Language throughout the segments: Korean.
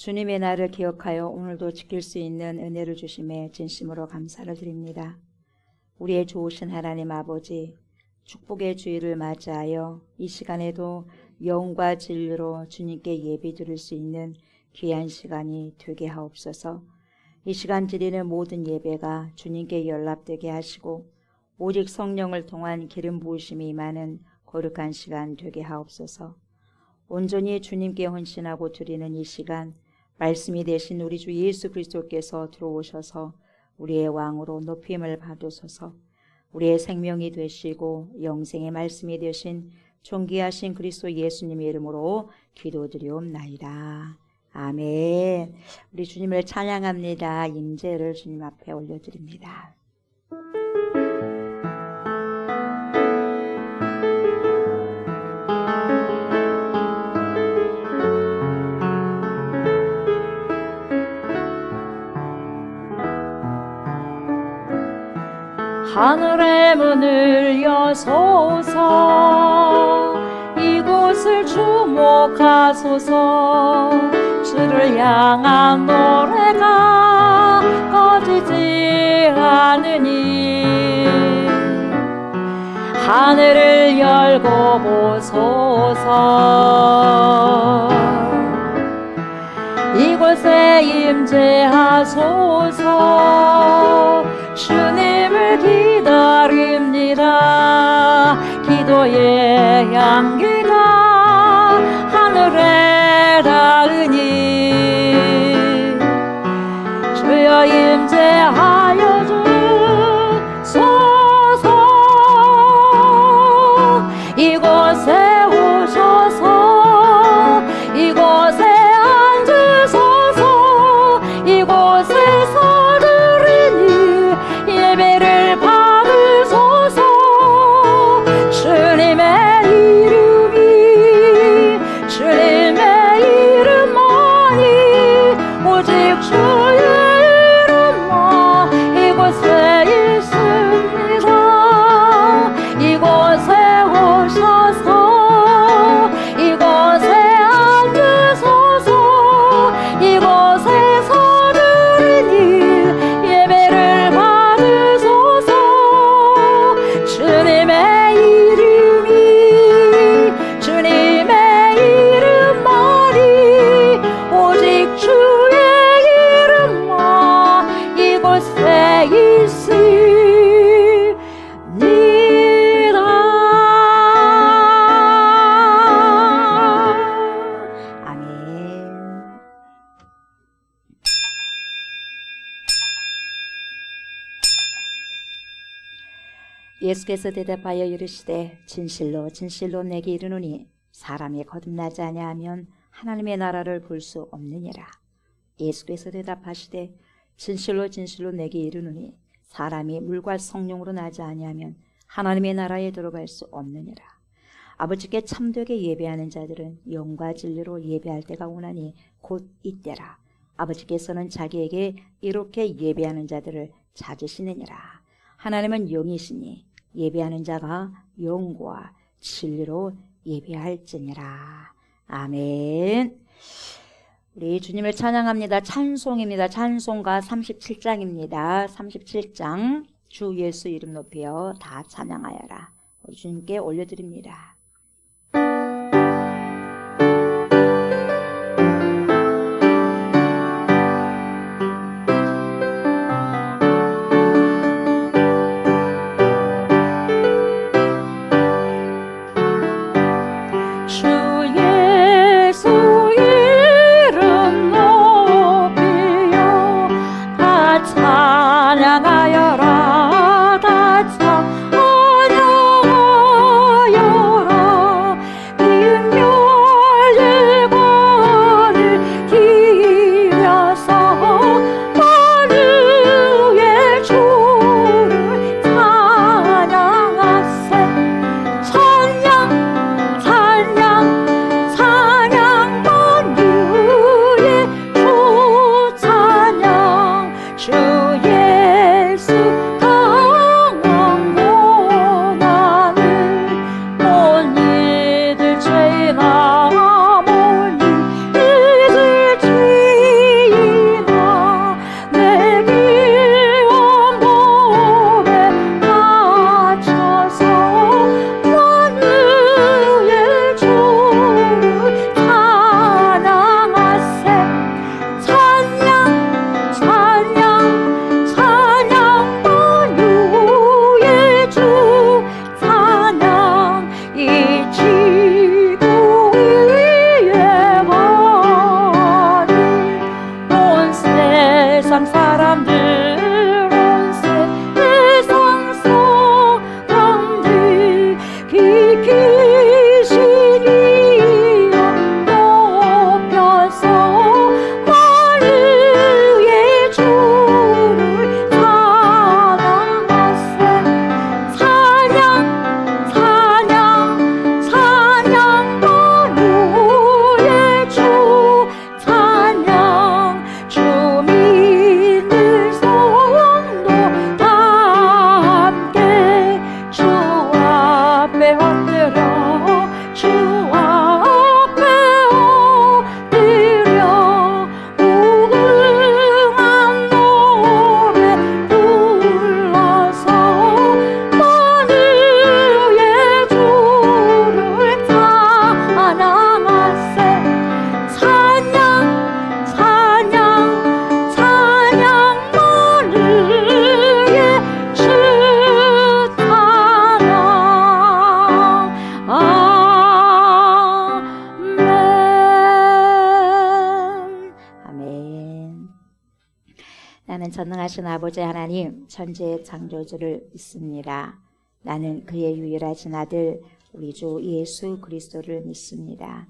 주님의 날을 기억하여 오늘도 지킬 수 있는 은혜를 주심에 진심으로 감사를 드립니다. 우리의 좋으신 하나님 아버지, 축복의 주일을 맞이하여 이 시간에도 영과 진리로 주님께 예배 드릴 수 있는 귀한 시간이 되게 하옵소서. 이 시간 드리는 모든 예배가 주님께 연락되게 하시고 오직 성령을 통한 기름 부으심이 임하는 거룩한 시간 되게 하옵소서. 온전히 주님께 헌신하고 드리는 이 시간, 말씀이 되신 우리 주 예수 그리스도께서 들어오셔서 우리의 왕으로 높임을 받으소서. 우리의 생명이 되시고 영생의 말씀이 되신 존귀하신 그리스도 예수님의 이름으로 기도드리옵나이다. 아멘. 우리 주님을 찬양합니다. 임재를 주님 앞에 올려드립니다. 하늘의 문을 여소서, 이곳을 주목하소서. 주를 향한 노래가 꺼지지 않으니 하늘을 열고 보소서. 이곳에 임재하소서. 주님을 기다립니다. 기도의 향기가 하늘에 닿으니 주여 임재하여 주소서. 이곳에 오셔서 이곳에 앉으소서. 이곳에서 드리니 예배를 받으소서. 주님의 이름만이 오직 주의 이름만 이곳에 있습니다. 이곳에 오셔서 이곳에 앉으소서. 이곳에서 드리니 예배를 받으소서. 주님의 이름만이 오직 주의 이름만 이곳에 있습니다. 아멘. 예수께서 대답하여 이르시되 진실로 진실로 내게 이르노니 사람이 거듭나지 아니하면 하나님의 나라를 볼 수 없느니라. 예수께서 대답하시되 진실로 진실로 내게 이르노니 사람이 물과 성령으로 나지 아니하면 하나님의 나라에 들어갈 수 없느니라. 아버지께 참되게 예배하는 자들은 영과 진리로 예배할 때가 오나니 곧 이때라. 아버지께서는 자기에게 이렇게 예배하는 자들을 찾으시느니라. 하나님은 영이시니 예배하는 자가 영과 진리로 예배할지니라. 아멘. 우리 주님을 찬양합니다. 찬송입니다. 찬송가 37장입니다. 37장 주 예수 이름 높여 다 찬양하여라. 우리 주님께 올려드립니다. 찬양하여라. 다 찬양하여라. 나는 전능하신 아버지 하나님 천지의 창조주를 믿습니다. 나는 그의 유일하신 아들 우리 주 예수 그리스도를 믿습니다.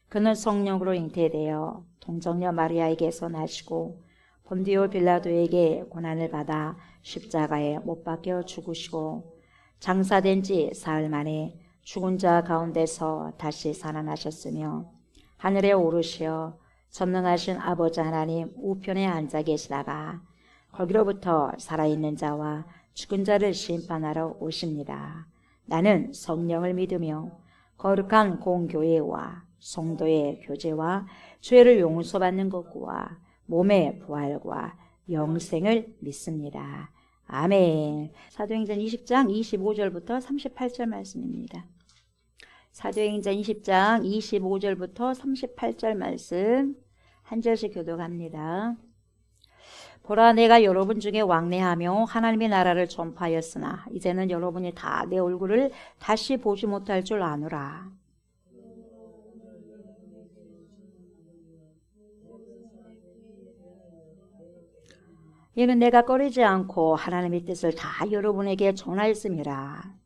그는 성령으로 잉태되어 동정녀 마리아에게서 나시고 본디오 빌라도에게 고난을 받아 십자가에 못 박혀 죽으시고 장사된 지 사흘 만에 죽은 자 가운데서 다시 살아나셨으며 하늘에 오르시어 전능하신 아버지 하나님 우편에 앉아 계시다가 거기로부터 살아있는 자와 죽은 자를 심판하러 오십니다. 나는 성령을 믿으며 거룩한 공교회와 성도의 교제와 죄를 용서받는 것과 몸의 부활과 영생을 믿습니다. 아멘. 사도행전 20장 25절부터 38절 말씀입니다. 사도행전 20장 25절부터 38절 말씀 한 절씩 교독합니다. 보라, 내가 여러분 중에 왕래하며 하나님의 나라를 전파하였으나 이제는 여러분이 다 내 얼굴을 다시 보지 못할 줄 아노라. 이는 내가 꺼리지 않고 하나님의 뜻을 다 여러분에게 전하였음이라.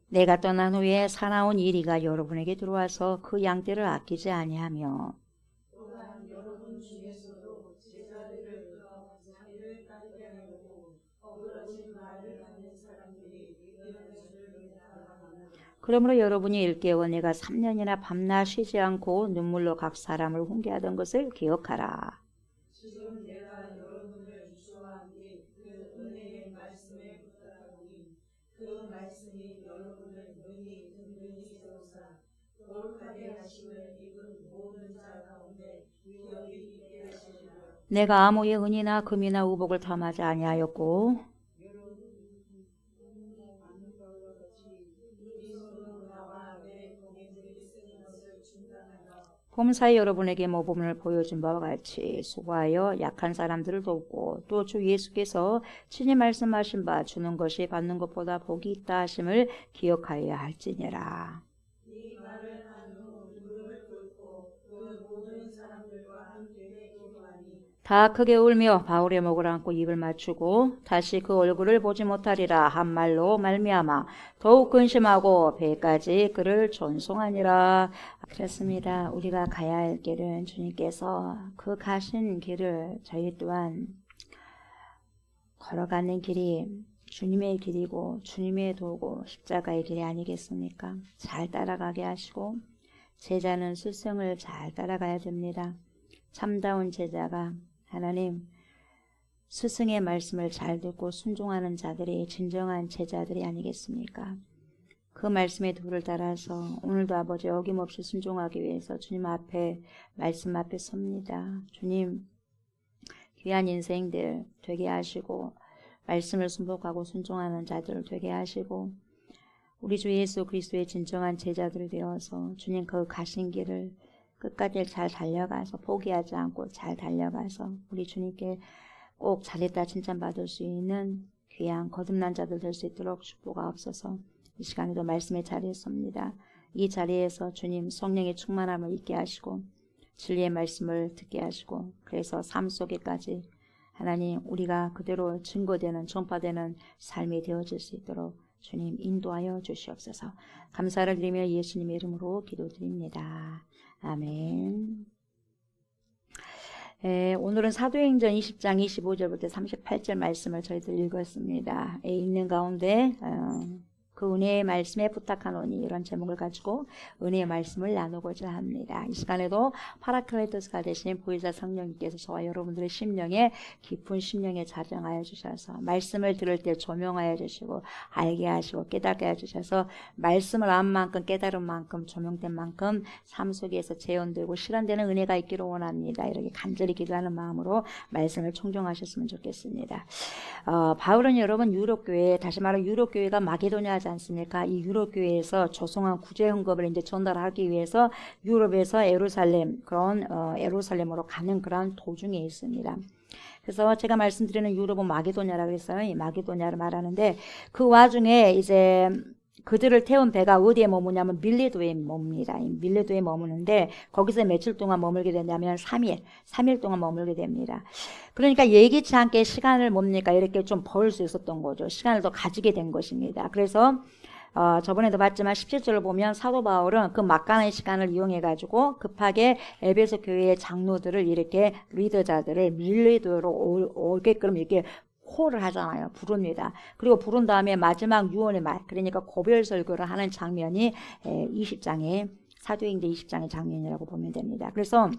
내가 떠난 후에 사나운 이리가 여러분에게 들어와서 그 양떼를 아끼지 아니하며 그러므로 여러분이 일깨워 내가 3년이나 밤낮 쉬지 않고 눈물로 각 사람을 훈계하던 것을 기억하라. 지금 내가 여러분을 주와 함께 그 은혜의 말씀에 붙들어보니 그 말씀이 여러분을 능히 든든히 세우사 거룩하게 하심을 입은 모든 자 가운데 기억이 있게 하시리라. 내가 아무의 은이나 금이나 우복을 탐하지 아니하였고 범사에 여러분에게 모범을 보여준 바와 같이 수고하여 약한 사람들을 돕고 또 주 예수께서 친히 말씀하신 바 주는 것이 받는 것보다 복이 있다 하심을 기억하여야 할지니라. 이 말을 한 후 무릎을 꿇고 그 모든 사람들과 함께 기도하니 다 크게 울며 바울의 목을 안고 입을 맞추고 다시 그 얼굴을 보지 못하리라 한 말로 말미암아 더욱 근심하고 배까지 그를 존송하니라. 그렇습니다. 우리가 가야 할 길은 주님께서 그 가신 길을 저희 또한 걸어가는 길이 주님의 길이고 주님의 도고 십자가의 길이 아니겠습니까? 잘 따라가게 하시고 제자는 스승을 잘 따라가야 됩니다. 참다운 제자가 하나님 스승의 말씀을 잘 듣고 순종하는 자들이 진정한 제자들이 아니겠습니까? 그 말씀의 도를 따라서 오늘도 아버지 어김없이 순종하기 위해서 주님 앞에 말씀 앞에 섭니다. 주님 귀한 인생들 되게 하시고 말씀을 순복하고 순종하는 자들 되게 하시고 우리 주 예수 그리스도의 진정한 제자들이 되어서 주님 그 가신 길을 끝까지 잘 달려가서 포기하지 않고 잘 달려가서 우리 주님께 꼭 잘했다 칭찬받을 수 있는 귀한 거듭난 자들 될 수 있도록 축복하옵소서. 이 시간에도 말씀의 자리에 섭니다. 이 자리에서 주님 성령의 충만함을 있게 하시고 진리의 말씀을 듣게 하시고 그래서 삶 속에까지 하나님 우리가 그대로 증거되는 전파되는 삶이 되어질 수 있도록 주님 인도하여 주시옵소서. 감사를 드리며 예수님의 이름으로 기도드립니다. 아멘. 오늘은 사도행전 20장 25절부터 38절 말씀을 저희들 읽었습니다. 읽는 가운데 그 은혜의 말씀에 부탁하노니 이런 제목을 가지고 은혜의 말씀을 나누고자 합니다. 이 시간에도 파라클레토스가 되신 보혜사 성령님께서 저와 여러분들의 심령에 깊은 심령에 자정하여 주셔서 말씀을 들을 때 조명하여 주시고 알게 하시고 깨닫게 해주셔서 말씀을 안 만큼 깨달은 만큼 조명된 만큼 삶 속에서 재현되고 실현되는 은혜가 있기를 원합니다. 이렇게 간절히 기도하는 마음으로 말씀을 청종하셨으면 좋겠습니다. 바울은 여러분 유럽교회 다시 말해 유럽교회가 마게도냐 하지 않습니까? 이 유럽 교회에서 조성한 구제 헌금을 이제 전달하기 위해서 유럽에서 예루살렘 그런 예루살렘으로 가는 그런 도중에 있습니다. 그래서 제가 말씀드리는 유럽은 마게도냐라고 했어요. 이 마게도냐를 말하는데 그 와중에 이제 그들을 태운 배가 어디에 머무냐면 밀레도에 머뭅니다. 밀레도에 머무는데 거기서 며칠 동안 머물게 되냐면 3일 동안 머물게 됩니다. 그러니까 예기치 않게 시간을 뭡니까 이렇게 좀 벌 수 있었던 거죠. 시간을 더 가지게 된 것입니다. 그래서 저번에도 봤지만 17절을 보면 사도 바울은 그 막간의 시간을 이용해 가지고 급하게 에베소 교회의 장로들을 이렇게 리더자들을 밀레도로 오게끔 이렇게 콜을 하잖아요. 부릅니다. 그리고 부른 다음에 마지막 유언의 말, 그러니까 고별 설교를 하는 장면이 20장의 사도행전 20장의 장면이라고 보면 됩니다. 그래서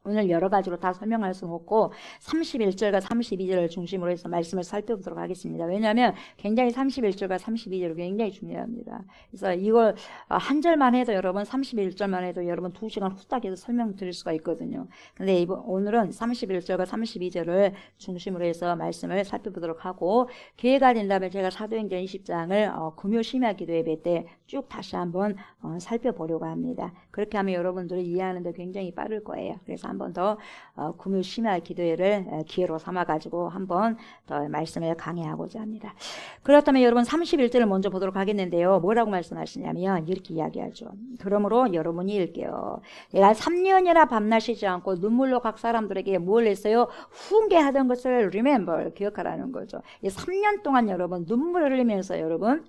오늘 여러 가지로 다 설명할 수는 없고 31절과 32절을 중심으로 해서 말씀을 살펴보도록 하겠습니다. 왜냐하면 굉장히 31절과 32절이 굉장히 중요합니다. 그래서 이걸 한 절만 해도 여러분 31절만 해도 여러분 2시간 후딱 해서 설명드릴 수가 있거든요. 근데 오늘은 31절과 32절을 중심으로 해서 말씀을 살펴보도록 하고 기회가 된다면 제가 사도행전 20장을 금요 심야 기도 예배 때 쭉 다시 한번 살펴보려고 합니다. 그렇게 하면 여러분들이 이해하는 데 굉장히 빠를 거예요. 그래서 한 번 더 금요 심야 기도회를 기회로 삼아가지고 한 번 더 말씀을 강해하고자 합니다. 그렇다면 여러분 31절을 먼저 보도록 하겠는데요. 뭐라고 말씀하시냐면 이렇게 이야기하죠. 그러므로 여러분이 읽게요. 내가 3년이나 밤낮 쉬지 않고 눈물로 각 사람들에게 뭘 했어요? 훈계하던 것을 remember, 기억하라는 거죠. 3년 동안 여러분 눈물을 흘리면서 여러분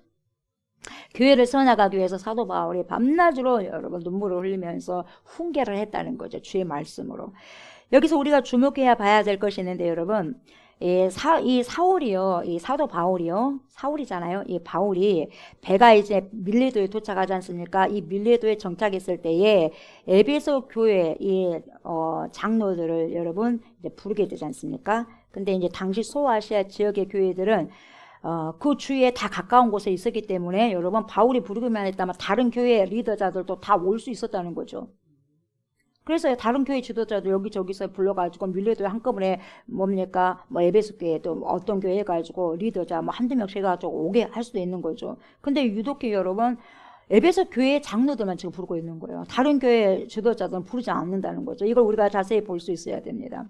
교회를 세워나가기 위해서 사도 바울이 밤낮으로 여러분 눈물을 흘리면서 훈계를 했다는 거죠. 주의 말씀으로. 여기서 우리가 주목해야 봐야 될 것이 있는데 여러분 이 사울이요, 이 사도 바울이요, 사울이잖아요. 이 바울이 배가 이제 밀레도에 도착하지 않습니까? 이 밀레도에 정착했을 때에 에베소 교회 이 장로들을 여러분 이제 부르게 되지 않습니까? 근데 이제 당시 소아시아 지역의 교회들은 그 주위에 다 가까운 곳에 있었기 때문에 여러분 바울이 부르기만 했다면 다른 교회 리더자들도 다 올 수 있었다는 거죠. 그래서 다른 교회 지도자도 여기저기서 불러가지고 밀레도에 한꺼번에 뭡니까 뭐 에베소 교회 또 어떤 교회 해가지고 리더자 뭐 한두 명씩 해가지고 오게 할 수도 있는 거죠. 근데 유독히 여러분 에베소 교회 장로들만 지금 부르고 있는 거예요. 다른 교회 지도자들은 부르지 않는다는 거죠. 이걸 우리가 자세히 볼 수 있어야 됩니다.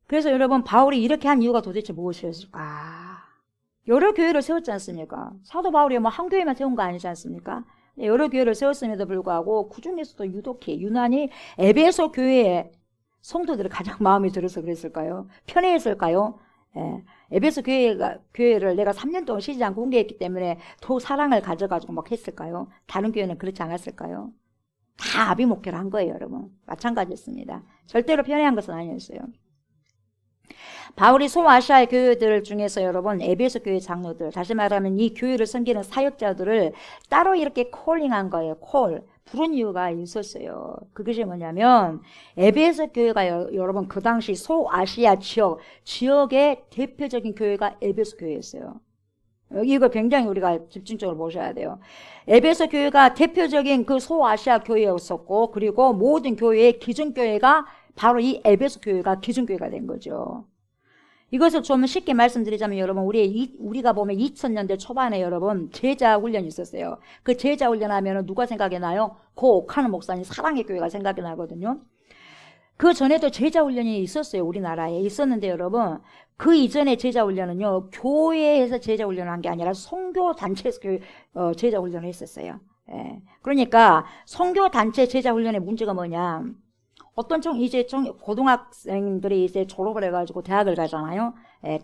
그래서 여러분 바울이 이렇게 한 이유가 도대체 무엇이었을까? 여러 교회를 세웠지 않습니까? 사도 바울이 뭐 한 교회만 세운 거 아니지 않습니까? 여러 교회를 세웠음에도 불구하고 그 중에서도 유난히 에베소 교회의 성도들이 가장 마음에 들어서 그랬을까요? 편해했을까요? 에베소 교회를 내가 3년 동안 쉬지 않고 공개했기 때문에 더 사랑을 가져가지고 막 했을까요? 다른 교회는 그렇지 않았을까요? 다 아비 목회를 한 거예요, 여러분. 마찬가지였습니다. 절대로 편애한 것은 아니었어요. 바울이 소아시아의 교회들 중에서 여러분 에베소 교회 장로들, 다시 말하면 이 교회를 섬기는 사역자들을 따로 이렇게 콜링한 거예요. 부른 이유가 있었어요. 그것이 뭐냐면 에베소 교회가 여러분 그 당시 소아시아 지역의 대표적인 교회가 에베소 교회였어요. 이거 굉장히 우리가 집중적으로 보셔야 돼요. 에베소 교회가 대표적인 그 소아시아 교회였었고 그리고 모든 교회의 기준교회가 바로 이 에베소 교회가 기준교회가 된 거죠. 이것을 좀 쉽게 말씀드리자면 여러분 우리가 보면 2000년대 초반에 여러분 제자 훈련이 있었어요. 그 제자 훈련하면 누가 생각이 나요? 고 옥하는 목사님 사랑의 교회가 생각이 나거든요. 그 전에도 제자 훈련이 있었어요. 우리나라에 있었는데 여러분 그 이전에 제자 훈련은요 교회에서 제자 훈련을 한 게 아니라 선교 단체에서 제자 훈련을 했었어요. 그러니까 선교 단체 제자 훈련의 문제가 뭐냐? 어떤 고등학생들이 이제 졸업을 해가지고 대학을 가잖아요.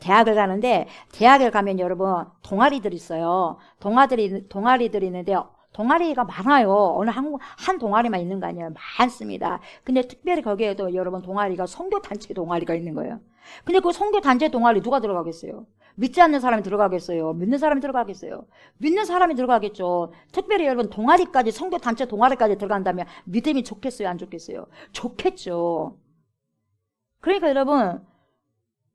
대학을 가는데 대학을 가면 여러분 동아리들이 있어요. 동아리들이 있는데 동아리가 많아요. 어느 한 동아리만 있는 거 아니에요. 많습니다. 근데 특별히 거기에도 여러분 동아리가 선교단체 동아리가 있는 거예요. 근데 그 선교단체 동아리 누가 들어가겠어요? 믿지 않는 사람이 들어가겠어요? 믿는 사람이 들어가겠어요? 믿는 사람이 들어가겠죠. 특별히 여러분 동아리까지 선교단체 동아리까지 들어간다면 믿음이 좋겠어요? 안 좋겠어요? 좋겠죠. 그러니까 여러분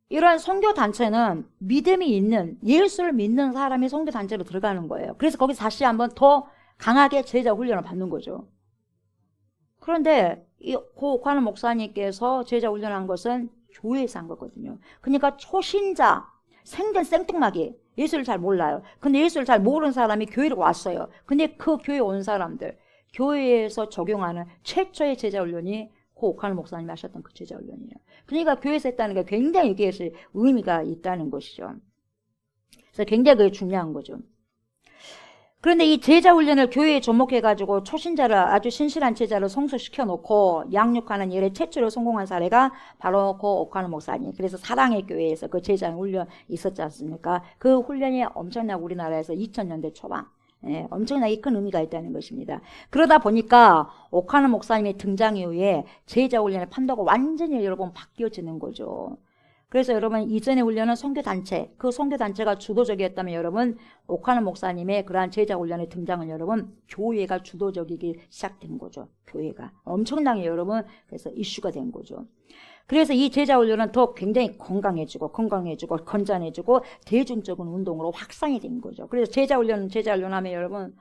이러한 선교단체는 믿음이 있는 예수를 믿는 사람이 선교단체로 들어가는 거예요. 그래서 거기서 다시 한번 더 강하게 제자 훈련을 받는 거죠. 그런데 이 고옥하는 목사님께서 제자 훈련한 것은 교회에서 한 거거든요. 그러니까 초신자 생전 생뚱맞게 예수를 잘 몰라요. 근데 예수를 잘 모르는 사람이 교회로 왔어요. 근데 그 교회에 온 사람들, 교회에서 적용하는 최초의 제자훈련이 고 옥하는 목사님이 하셨던 그 제자훈련이에요. 그러니까 교회에서 했다는 게 굉장히 이게 의미가 있다는 것이죠. 그래서 굉장히 그게 중요한 거죠. 그런데 이 제자훈련을 교회에 접목해가지고 초신자를 아주 신실한 제자를 성숙시켜놓고 양육하는 일에 최초로 성공한 사례가 바로 고 옥하는 목사님. 그래서 사랑의 교회에서 그 제자훈련 있었지 않습니까? 그 훈련이 엄청나게 우리나라에서 2000년대 초반 엄청나게 큰 의미가 있다는 것입니다. 그러다 보니까 옥하는 목사님의 등장 이후에 제자훈련의 판도가 완전히 여러분 바뀌어지는 거죠. 그래서 여러분 이전의 훈련은 선교단체, 그 선교단체가 주도적이었다면 여러분 옥하는 목사님의 그러한 제자훈련의 등장은 여러분 교회가 주도적이기 시작된 거죠. 교회가 엄청나게 여러분 그래서 이슈가 된 거죠. 그래서 이 제자훈련은 더 굉장히 건강해지고 건전해지고 대중적인 운동으로 확산이 된 거죠. 그래서 제자훈련 하면 여러분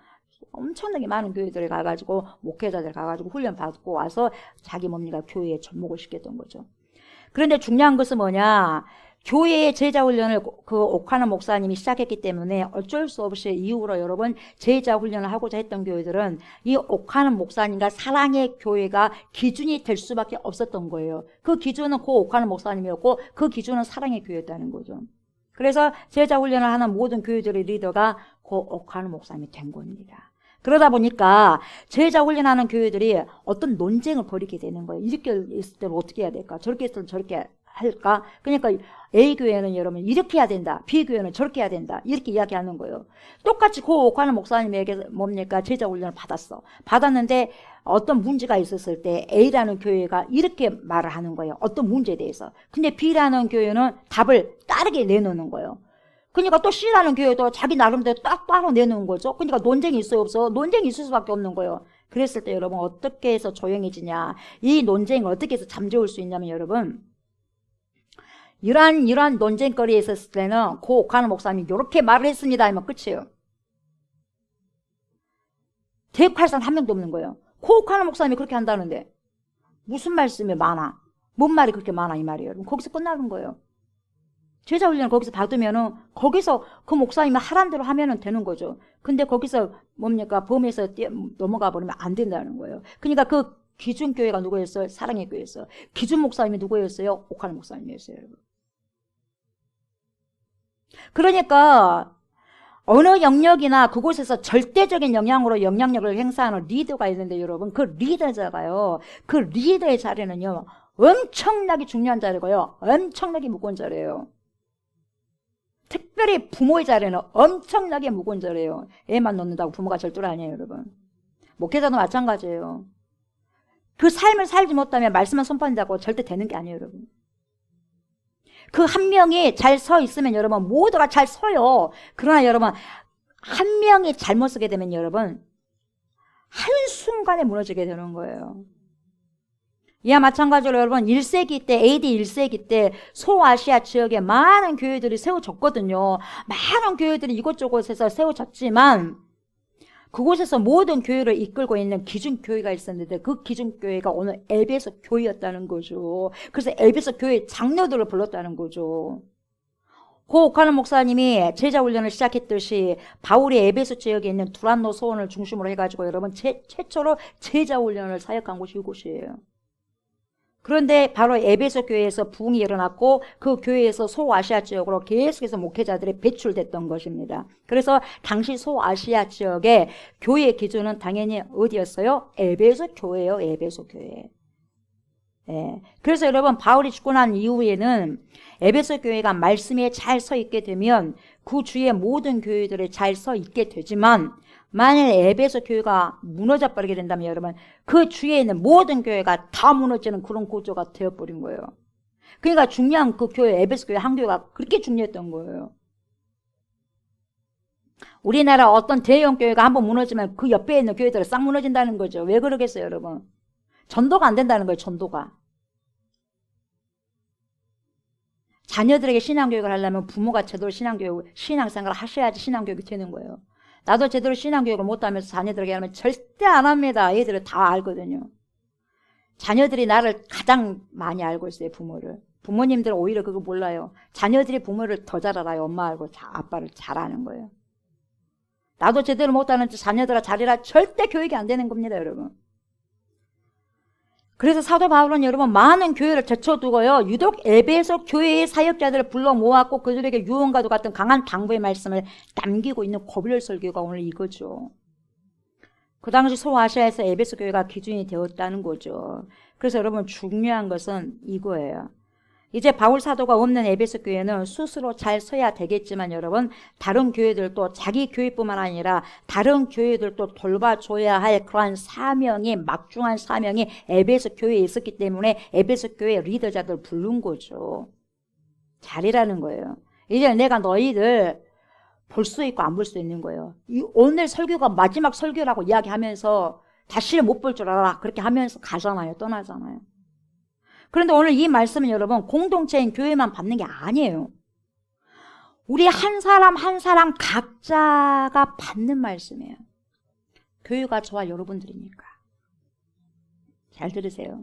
엄청나게 많은 교회들에 가가지고 목회자들 가가지고 훈련 받고 와서 자기 뭡니까 교회에 접목을 시켰던 거죠. 그런데 중요한 것은 뭐냐, 교회의 제자훈련을 그 옥하는 목사님이 시작했기 때문에 어쩔 수 없이 이후로 여러분 제자훈련을 하고자 했던 교회들은 이 옥하는 목사님과 사랑의 교회가 기준이 될 수밖에 없었던 거예요. 그 기준은 그 옥하는 목사님이었고 그 기준은 사랑의 교회였다는 거죠. 그래서 제자훈련을 하는 모든 교회들의 리더가 그 옥하는 목사님이 된 겁니다. 그러다 보니까 제자훈련하는 교회들이 어떤 논쟁을 벌이게 되는 거예요. 이렇게 있을 때는 어떻게 해야 될까? 저렇게 있을 때는 저렇게 할까? 그러니까 A교회는 여러분 이렇게 해야 된다. B교회는 저렇게 해야 된다. 이렇게 이야기하는 거예요. 똑같이 그 옥하는 목사님에게 뭡니까? 제자훈련을 받았는데 어떤 문제가 있었을 때 A라는 교회가 이렇게 말을 하는 거예요. 어떤 문제에 대해서. 근데 B라는 교회는 답을 다르게 내놓는 거예요. 그러니까 또 C라는 교회도 자기 나름대로 딱 따로 내놓은 거죠. 그러니까 논쟁이 있어요, 없어? 논쟁이 있을 수밖에 없는 거예요. 그랬을 때 여러분 어떻게 해서 조용해지냐, 이 논쟁을 어떻게 해서 잠재울 수 있냐면 여러분 이러한 논쟁거리에 있었을 때는 고 옥하는 목사님이 이렇게 말을 했습니다 하면 끝이에요. 대역할 사람 한 명도 없는 거예요. 고 옥하는 목사님이 그렇게 한다는데 무슨 말씀이 많아? 뭔 말이 그렇게 많아 이 말이에요. 여러분 거기서 끝나는 거예요. 제자훈련을 거기서 받으면은 거기서 그 목사님이 하란 대로 하면은 되는 거죠. 근데 거기서 뭡니까 범에서 넘어가 버리면 안 된다는 거예요. 그러니까 그 기준교회가 누구였어요? 사랑의 교회였어요. 기준 목사님이 누구였어요? 옥하는 목사님이었어요. 여러분. 그러니까 어느 영역이나 그곳에서 절대적인 영향력을 행사하는 리더가 있는데 여러분 그 리더자가요. 그 리더의 자리는요. 엄청나게 중요한 자리고요. 엄청나게 무거운 자리예요. 특별히 부모의 자리는 엄청나게 무거운 자리예요. 애만 놓는다고 부모가 절도가 아니에요, 여러분. 목회자도 마찬가지예요. 그 삶을 살지 못하면 말씀만 손판다고 절대 되는 게 아니에요, 여러분. 그 한 명이 잘 서 있으면 여러분 모두가 잘 서요. 그러나 여러분 한 명이 잘못 서게 되면 여러분 한순간에 무너지게 되는 거예요. 이와 마찬가지로 여러분 1세기 때 AD 1세기 때 소아시아 지역에 많은 교회들이 세워졌거든요. 많은 교회들이 이곳저곳에서 세워졌지만 그곳에서 모든 교회를 이끌고 있는 기준교회가 있었는데 그 기준교회가 오늘 에베소 교회였다는 거죠. 그래서 에베소 교회 장로들을 불렀다는 거죠. 고 옥하는 목사님이 제자훈련을 시작했듯이 바울이 에베소 지역에 있는 두란노 소원을 중심으로 해가지고 여러분 최초로 제자훈련을 사역한 곳이 이곳이에요. 그런데 바로 에베소 교회에서 부흥이 일어났고 그 교회에서 소아시아 지역으로 계속해서 목회자들이 배출됐던 것입니다. 그래서 당시 소아시아 지역의 교회의 기준은 당연히 어디였어요? 에베소 교회예요. 에베소 교회. 예. 그래서 여러분 바울이 죽고 난 이후에는 에베소 교회가 말씀에 잘 서 있게 되면 그 주위의 모든 교회들이 잘 서 있게 되지만 만일 에베소 교회가 무너져 버리게 된다면 여러분 그 주위에 있는 모든 교회가 다 무너지는 그런 구조가 되어버린 거예요. 그러니까 중요한 그 교회 에베소 교회 한 교회가 그렇게 중요했던 거예요. 우리나라 어떤 대형 교회가 한번 무너지면 그 옆에 있는 교회들은 싹 무너진다는 거죠. 왜 그러겠어요 여러분? 전도가 안 된다는 거예요. 전도가. 자녀들에게 신앙교육을 하려면 부모가 제대로 신앙생활을 하셔야지 신앙교육이 되는 거예요. 나도 제대로 신앙교육을 못하면서 자녀들에게 하면 절대 안 합니다. 얘들은 다 알거든요. 자녀들이 나를 가장 많이 알고 있어요, 부모를. 부모님들은 오히려 그거 몰라요. 자녀들이 부모를 더 잘 알아요. 엄마하고 아빠를 잘 아는 거예요. 나도 제대로 못하는데 자녀들아 잘해라. 절대 교육이 안 되는 겁니다, 여러분. 그래서 사도 바울은 여러분 많은 교회를 제쳐두고요. 유독 에베소 교회의 사역자들을 불러 모았고 그들에게 유언과도 같은 강한 당부의 말씀을 남기고 있는 고별 설교가 오늘 이거죠. 그 당시 소아시아에서 에베소 교회가 기준이 되었다는 거죠. 그래서 여러분 중요한 것은 이거예요. 이제 바울 사도가 없는 에베소 교회는 스스로 잘 서야 되겠지만 여러분 다른 교회들도 자기 교회뿐만 아니라 다른 교회들도 돌봐줘야 할 그러한 사명이 막중한 사명이 에베소 교회에 있었기 때문에 에베소 교회 리더자들 부른 거죠. 잘이라는 거예요. 이제 내가 너희들 볼 수 있고 안 볼 수 있는 거예요. 오늘 설교가 마지막 설교라고 이야기하면서 다시는 못 볼 줄 알아. 그렇게 하면서 가잖아요. 떠나잖아요. 그런데 오늘 이 말씀은 여러분 공동체인 교회만 받는 게 아니에요. 우리 한 사람 한 사람 각자가 받는 말씀이에요. 교회가 저와 여러분들이니까. 잘 들으세요.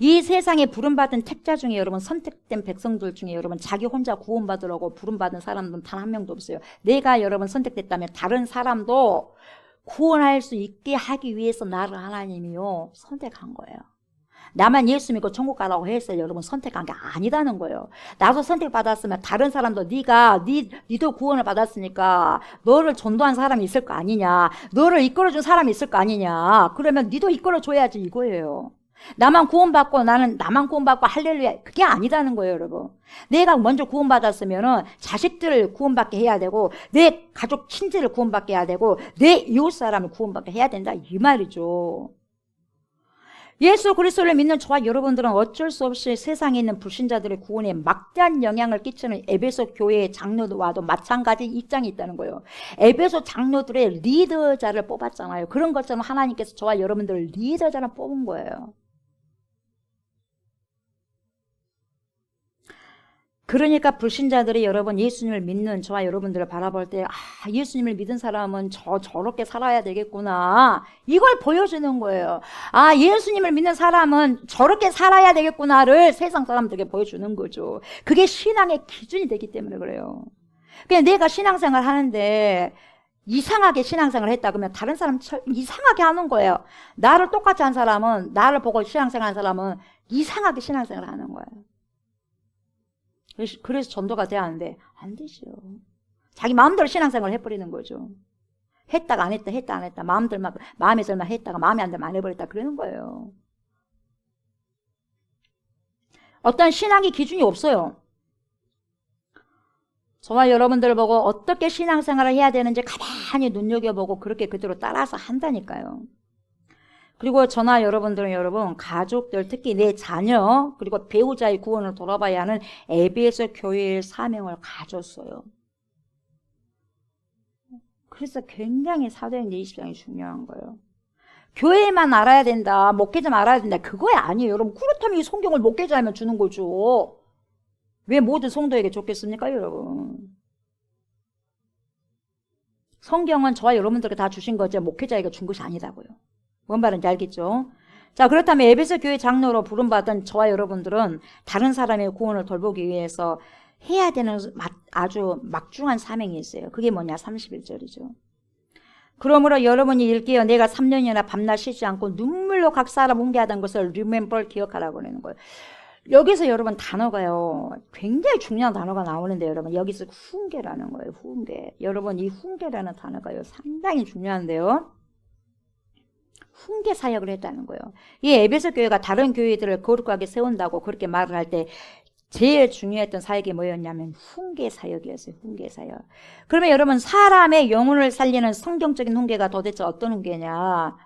이 세상에 부름받은 택자 중에 여러분 선택된 백성들 중에 여러분 자기 혼자 구원받으라고 부름받은 사람은 단 한 명도 없어요. 내가 여러분 선택됐다면 다른 사람도 구원할 수 있게 하기 위해서 나를 하나님이요 선택한 거예요. 나만 예수 믿고 천국 가라고 해서 여러분 선택한 게 아니다는 거예요. 나도 선택받았으면 다른 사람도 니도 구원을 받았으니까 너를 전도한 사람이 있을 거 아니냐, 너를 이끌어준 사람이 있을 거 아니냐, 그러면 니도 이끌어줘야지 이거예요. 나만 구원받고 할렐루야 그게 아니다는 거예요. 여러분 내가 먼저 구원받았으면 자식들을 구원받게 해야 되고 내 가족 친지를 구원받게 해야 되고 내 이웃 사람을 구원받게 해야 된다 이 말이죠. 예수 그리스도를 믿는 저와 여러분들은 어쩔 수 없이 세상에 있는 불신자들의 구원에 막대한 영향을 끼치는 에베소 교회의 장로와도 마찬가지 입장이 있다는 거예요. 에베소 장로들의 리더자를 뽑았잖아요. 그런 것처럼 하나님께서 저와 여러분들을 리더자를 뽑은 거예요. 그러니까 불신자들이 여러분 예수님을 믿는 저와 여러분들을 바라볼 때 예수님을 믿은 사람은 저렇게 살아야 되겠구나 이걸 보여주는 거예요. 예수님을 믿는 사람은 저렇게 살아야 되겠구나를 세상 사람들에게 보여주는 거죠. 그게 신앙의 기준이 되기 때문에 그래요. 그냥 내가 신앙생활 하는데 이상하게 신앙생활을 했다 그러면 다른 사람 이상하게 하는 거예요. 나를 똑같이 한 사람은 나를 보고 신앙생활 한 사람은 이상하게 신앙생활을 하는 거예요. 그래서 전도가 돼야 하는데 안 되죠. 자기 마음대로 신앙생활을 해버리는 거죠. 했다가 안 했다 했다 안 했다 마음에 들면 했다가 마음에 안 들면 안 해버렸다 그러는 거예요. 어떤 신앙의 기준이 없어요. 저와 여러분들을 보고 어떻게 신앙생활을 해야 되는지 가만히 눈여겨보고 그렇게 그대로 따라서 한다니까요. 그리고 저나 여러분들은 여러분 가족들 특히 내 자녀 그리고 배우자의 구원을 돌아봐야 하는 에베소 교회의 사명을 가졌어요. 그래서 굉장히 사도행전 20장이 중요한 거예요. 교회만 알아야 된다, 목회자만 알아야 된다 그거 아니에요. 여러분 그렇다면 이 성경을 목회자면 주는 거죠. 왜 모든 성도에게 줬겠습니까 여러분? 성경은 저와 여러분들에게 다 주신 거죠. 목회자에게 준 것이 아니다고요. 뭔 말인지 알겠죠? 자, 그렇다면 에베소 교회 장로로 부름받은 저와 여러분들은 다른 사람의 구원을 돌보기 위해서 해야 되는 아주 막중한 사명이 있어요. 그게 뭐냐? 31절이죠. 그러므로 여러분이 읽기에 내가 3년이나 밤낮 쉬지 않고 눈물로 각 사람 훈계하던 것을 remember 기억하라고 하는 거예요. 여기서 여러분 단어가요. 굉장히 중요한 단어가 나오는데 여러분 여기서 훈계라는 거예요. 훈계. 여러분 이 훈계라는 단어가요. 상당히 중요한데요. 훈계 사역을 했다는 거예요. 이 에베소 교회가 다른 교회들을 거룩하게 세운다고 그렇게 말을 할 때 제일 중요했던 사역이 뭐였냐면 훈계 사역이었어요. 훈계 사역. 그러면 여러분 사람의 영혼을 살리는 성경적인 훈계가 도대체 어떤 훈계냐?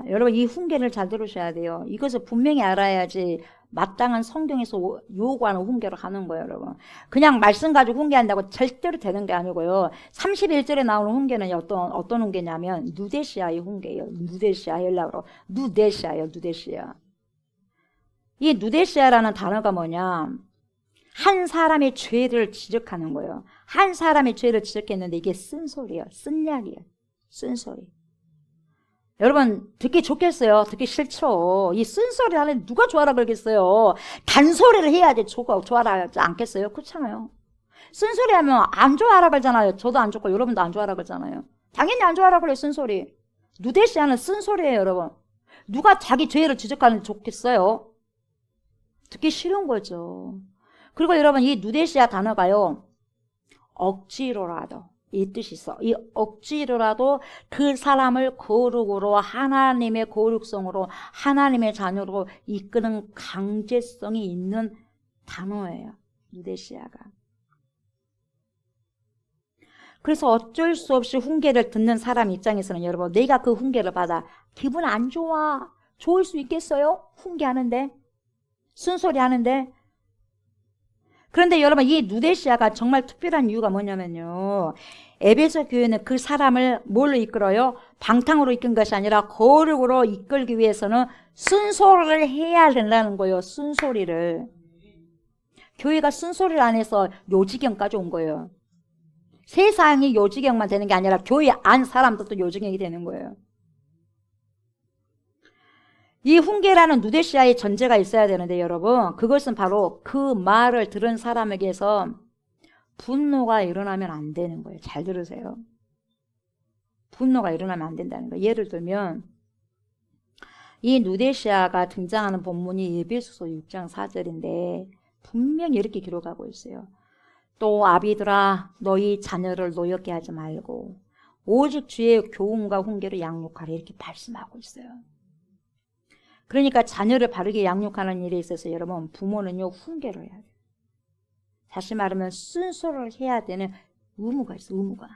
여러분 이 훈계를 잘 들으셔야 돼요. 이것을 분명히 알아야지 마땅한 성경에서 요구하는 훈계를 하는 거예요. 여러분 그냥 말씀 가지고 훈계한다고 절대로 되는 게 아니고요. 31절에 나오는 훈계는 어떤 훈계냐면 누데시아의 훈계예요. 누데시아 헬라어로 누데시아예요. 누데시아. 이 누데시아라는 단어가 뭐냐, 한 사람의 죄를 지적하는 거예요. 한 사람의 죄를 지적했는데 이게 쓴소리예요. 쓴 이야기예요. 쓴소리. 여러분 듣기 좋겠어요? 듣기 싫죠? 이 쓴소리 하는 누가 좋아라 그러겠어요? 단소리를 해야지 좋아하지 않겠어요? 그렇잖아요. 쓴소리 하면 안 좋아하라 그러잖아요. 저도 안 좋고 여러분도 안 좋아하라 그러잖아요. 당연히 안 좋아하라 그래요. 쓴소리. 누대시 하는 쓴소리예요. 여러분. 누가 자기 죄를 지적하는 좋겠어요? 듣기 싫은 거죠. 그리고 여러분 이 누대시아 단어가요, 억지로라도 이 뜻이 있어. 이 억지로라도 그 사람을 거룩으로 하나님의 거룩성으로 하나님의 자녀로 이끄는 강제성이 있는 단어예요. 누대시아가. 그래서 어쩔 수 없이 훈계를 듣는 사람 입장에서는 여러분, 내가 그 훈계를 받아 기분 안 좋아. 좋을 수 있겠어요? 훈계하는데, 쓴소리 하는데. 그런데 여러분 이 누대시아가 정말 특별한 이유가 뭐냐면요, 에베소 교회는 그 사람을 뭘로 이끌어요? 방탕으로 이끈 것이 아니라 거룩으로 이끌기 위해서는 쓴소리를 해야 된다는 거예요. 쓴소리를. 교회가 쓴소리를 안 해서 요지경까지 온 거예요. 세상이 요지경만 되는 게 아니라 교회 안 사람들도 요지경이 되는 거예요. 이 훈계라는 누대시아의 전제가 있어야 되는데 여러분, 그것은 바로 그 말을 들은 사람에게서 분노가 일어나면 안 되는 거예요. 잘 들으세요. 분노가 일어나면 안 된다는 거예요. 예를 들면 이 누대시아가 등장하는 본문이 에베소서 6장 4절인데 분명히 이렇게 기록하고 있어요. 또 아비들아 너희 자녀를 노엽게 하지 말고 오직 주의 교훈과 훈계로 양육하라, 이렇게 말씀하고 있어요. 그러니까 자녀를 바르게 양육하는 일에 있어서 여러분, 부모는요 훈계를 해야 돼요. 다시 말하면 순서를 해야 되는 의무가 있어요. 의무가.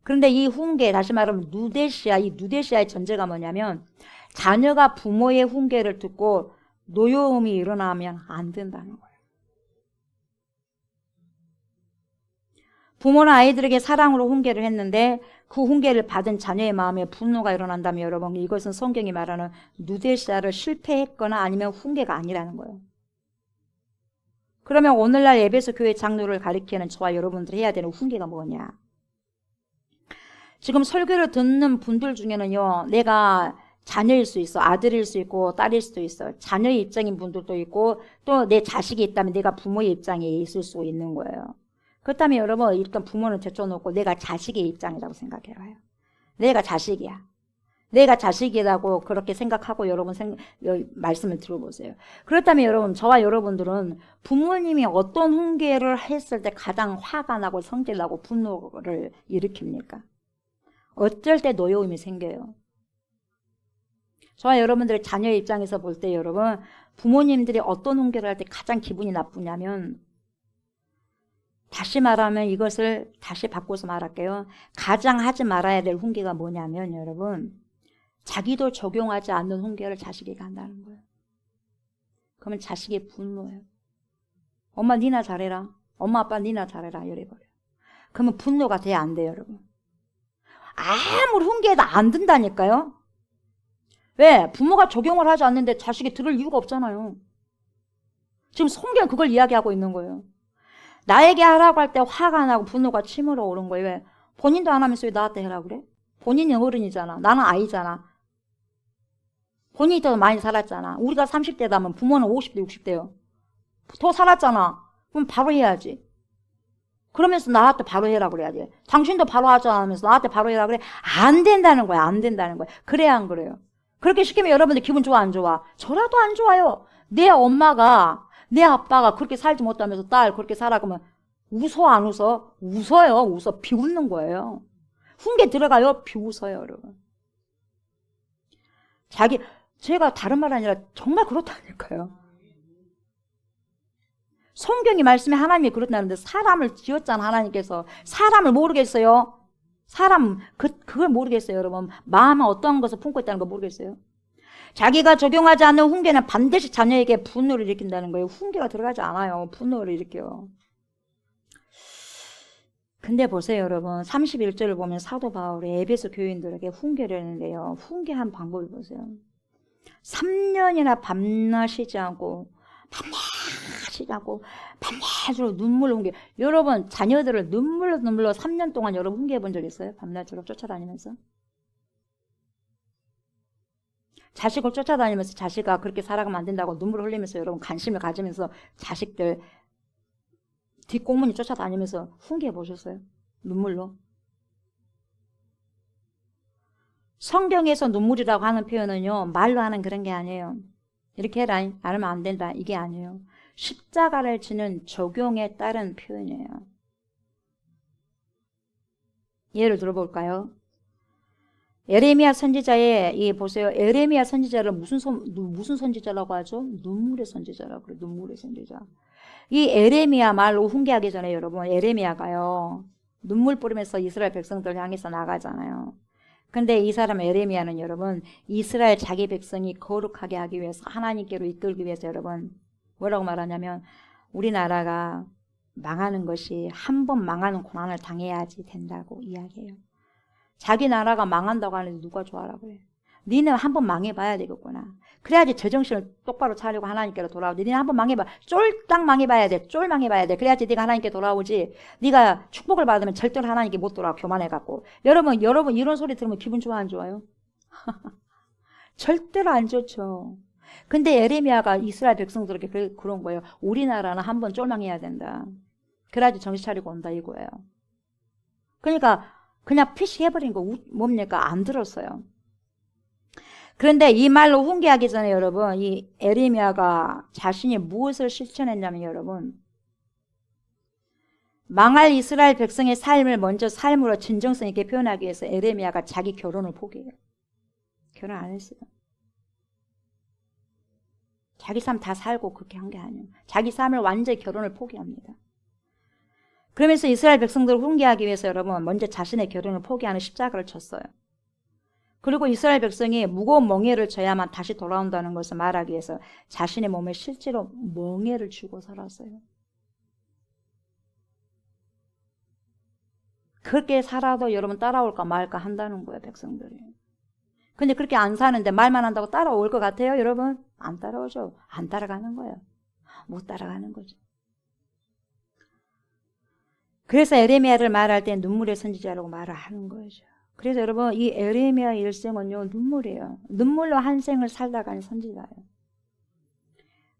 그런데 이 훈계, 다시 말하면 이 누대시아의 전제가 뭐냐면 자녀가 부모의 훈계를 듣고 노여움이 일어나면 안 된다는 거예요. 부모는 아이들에게 사랑으로 훈계를 했는데 그 훈계를 받은 자녀의 마음에 분노가 일어난다면 여러분, 이것은 성경이 말하는 누대시아를 실패했거나 아니면 훈계가 아니라는 거예요. 그러면 오늘날 에베소 교회 장로를 가리키는 저와 여러분들이 해야 되는 훈계가 뭐냐? 지금 설교를 듣는 분들 중에는요, 내가 자녀일 수 있어, 아들일 수 있고 딸일 수도 있어. 자녀의 입장인 분들도 있고 또 내 자식이 있다면 내가 부모의 입장에 있을 수 있는 거예요. 그렇다면 여러분, 일단 부모는 제쳐놓고 내가 자식의 입장이라고 생각해봐요. 내가 자식이야. 내가 자식이라고 그렇게 생각하고 여러분 말씀을 들어보세요. 그렇다면 여러분, 저와 여러분들은 부모님이 어떤 훈계를 했을 때 가장 화가 나고 성질 나고 분노를 일으킵니까? 어쩔 때 노여움이 생겨요. 저와 여러분들의 자녀의 입장에서 볼 때 여러분, 부모님들이 어떤 훈계를 할 때 가장 기분이 나쁘냐면, 다시 말하면 이것을 다시 바꿔서 말할게요. 가장 하지 말아야 될 훈계가 뭐냐면 여러분, 자기도 적용하지 않는 훈계를 자식에게 한다는 거예요. 그러면 자식이 분노해요. 엄마 니나 잘해라. 엄마 아빠 니나 잘해라. 이래버려요. 그러면 분노가 돼야 안 돼요, 여러분. 아무리 훈계해도 안 된다니까요. 왜? 부모가 적용을 하지 않는데 자식이 들을 이유가 없잖아요. 지금 성경 그걸 이야기하고 있는 거예요. 나에게 하라고 할 때 화가 나고 분노가 치밀어 오른 거예요. 왜? 본인도 안 하면서 왜 나한테 해라고 그래? 본인이 어른이잖아. 나는 아이잖아. 본인이 더 많이 살았잖아. 우리가 30대다면 부모는 50대, 60대요. 더 살았잖아. 그럼 바로 해야지. 그러면서 나한테 바로 해라고 그래야지. 당신도 바로 하지 않으면서 나한테 바로 해라고 그래? 안 된다는 거야. 안 된다는 거야. 그래야 안 그래요. 그렇게 시키면 여러분들 기분 좋아, 안 좋아? 저라도 안 좋아요. 내 엄마가, 내 아빠가 그렇게 살지 못하면서 딸 그렇게 살아 그러면 웃어, 안 웃어? 웃어요. 웃어. 비웃는 거예요. 훈계 들어가요. 비웃어요, 여러분. 제가 다른 말 아니라 정말 그렇다니까요. 성경이 말씀에 하나님이 그렇다는데 사람을 지었잖아, 하나님께서. 사람을 모르겠어요. 그걸 모르겠어요, 여러분. 마음은 어떤 것을 품고 있다는 거 모르겠어요. 자기가 적용하지 않는 훈계는 반드시 자녀에게 분노를 일으킨다는 거예요. 훈계가 들어가지 않아요. 분노를 일으켜요. 근데 보세요, 여러분. 31절을 보면 사도 바울이 에베소 교인들에게 훈계를 했는데요. 훈계한 방법을 보세요. 3년이나 밤낮 쉬지 않고 밤낮으로 눈물로 훈계. 여러분, 자녀들을 눈물로 3년 동안 여러분 훈계해 본 적 있어요? 밤낮으로 쫓아다니면서? 자식을 쫓아다니면서 자식아 그렇게 살아가면 안 된다고 눈물을 흘리면서 여러분 관심을 가지면서 자식들 뒷공문이 쫓아다니면서 훈계해 보셨어요? 눈물로. 성경에서 눈물이라고 하는 표현은요, 말로 하는 그런 게 아니에요. 이렇게 해라, 안 하면 안 된다, 이게 아니에요. 십자가를 지는 적용에 따른 표현이에요. 예를 들어볼까요? 에레미야 선지자의, 이 보세요. 에레미야 선지자를 무슨 선지자라고 하죠? 눈물의 선지자라고 그래요. 눈물의 선지자. 이 에레미야 말로 훈계하기 전에 여러분, 에레미야가요, 눈물 뿌리면서 이스라엘 백성들 향해서 나가잖아요. 근데 이 사람 에레미야는 여러분, 이스라엘 자기 백성이 거룩하게 하기 위해서, 하나님께로 이끌기 위해서 여러분, 뭐라고 말하냐면, 우리나라가 망하는 것이 한 번 망하는 고난을 당해야지 된다고 이야기해요. 자기 나라가 망한다고 하는데 누가 좋아라고 해요. 니는 한번 망해봐야 되겠구나. 그래야지 제정신을 똑바로 차리고 하나님께로 돌아오지. 니는 한번 망해봐. 쫄딱 망해봐야 돼. 쫄 망해봐야 돼. 그래야지 네가 하나님께 돌아오지. 네가 축복을 받으면 절대로 하나님께 못 돌아와. 교만해갖고. 여러분 이런 소리 들으면 기분 좋아 안 좋아요? 절대로 안 좋죠. 근데 에레미야가 이스라엘 백성들에게 그런 거예요. 우리나라는 한번 쫄망해야 된다. 그래야지 정신 차리고 온다 이거예요. 그러니까 그냥 피시해버린 거 뭡니까? 안 들었어요. 그런데 이 말로 훈계하기 전에 여러분, 이 에레미야가 자신이 무엇을 실천했냐면 여러분, 망할 이스라엘 백성의 삶을 먼저 삶으로 진정성 있게 표현하기 위해서 에레미야가 자기 결혼을 포기해요. 결혼 안 했어요. 자기 삶 다 살고 그렇게 한 게 아니에요. 자기 삶을 완전히 결혼을 포기합니다. 그러면서 이스라엘 백성들을 훈계하기 위해서 여러분 먼저 자신의 결혼을 포기하는 십자가를 쳤어요. 그리고 이스라엘 백성이 무거운 멍에를 져야만 다시 돌아온다는 것을 말하기 위해서 자신의 몸에 실제로 멍에를 쥐고 살았어요. 그렇게 살아도 여러분 따라올까 말까 한다는 거예요, 백성들이. 근데 그렇게 안 사는데 말만 한다고 따라올 것 같아요, 여러분? 안 따라오죠. 안 따라가는 거예요. 못 따라가는 거죠. 그래서 에레미야를 말할 때 눈물의 선지자라고 말을 하는 거죠. 그래서 여러분 이 에레미야 일생은요 눈물이에요. 눈물로 한 생을 살다가는 선지자예요.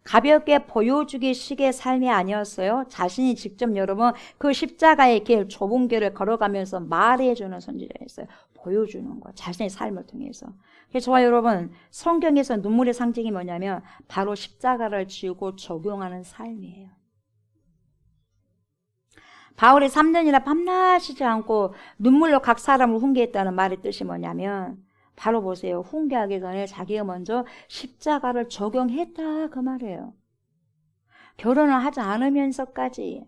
가볍게 보여주기 식의 삶이 아니었어요. 자신이 직접 여러분 그 십자가의 길, 좁은 길을 걸어가면서 말해주는 선지자였어요. 보여주는 거, 자신의 삶을 통해서. 그래서 저와 여러분 성경에서 눈물의 상징이 뭐냐면 바로 십자가를 지우고 적용하는 삶이에요. 바울이 3년이나 밤낮 쉬지 않고 눈물로 각 사람을 훈계했다는 말의 뜻이 뭐냐면 바로 보세요. 훈계하기 전에 자기가 먼저 십자가를 적용했다 그 말이에요. 결혼을 하지 않으면서까지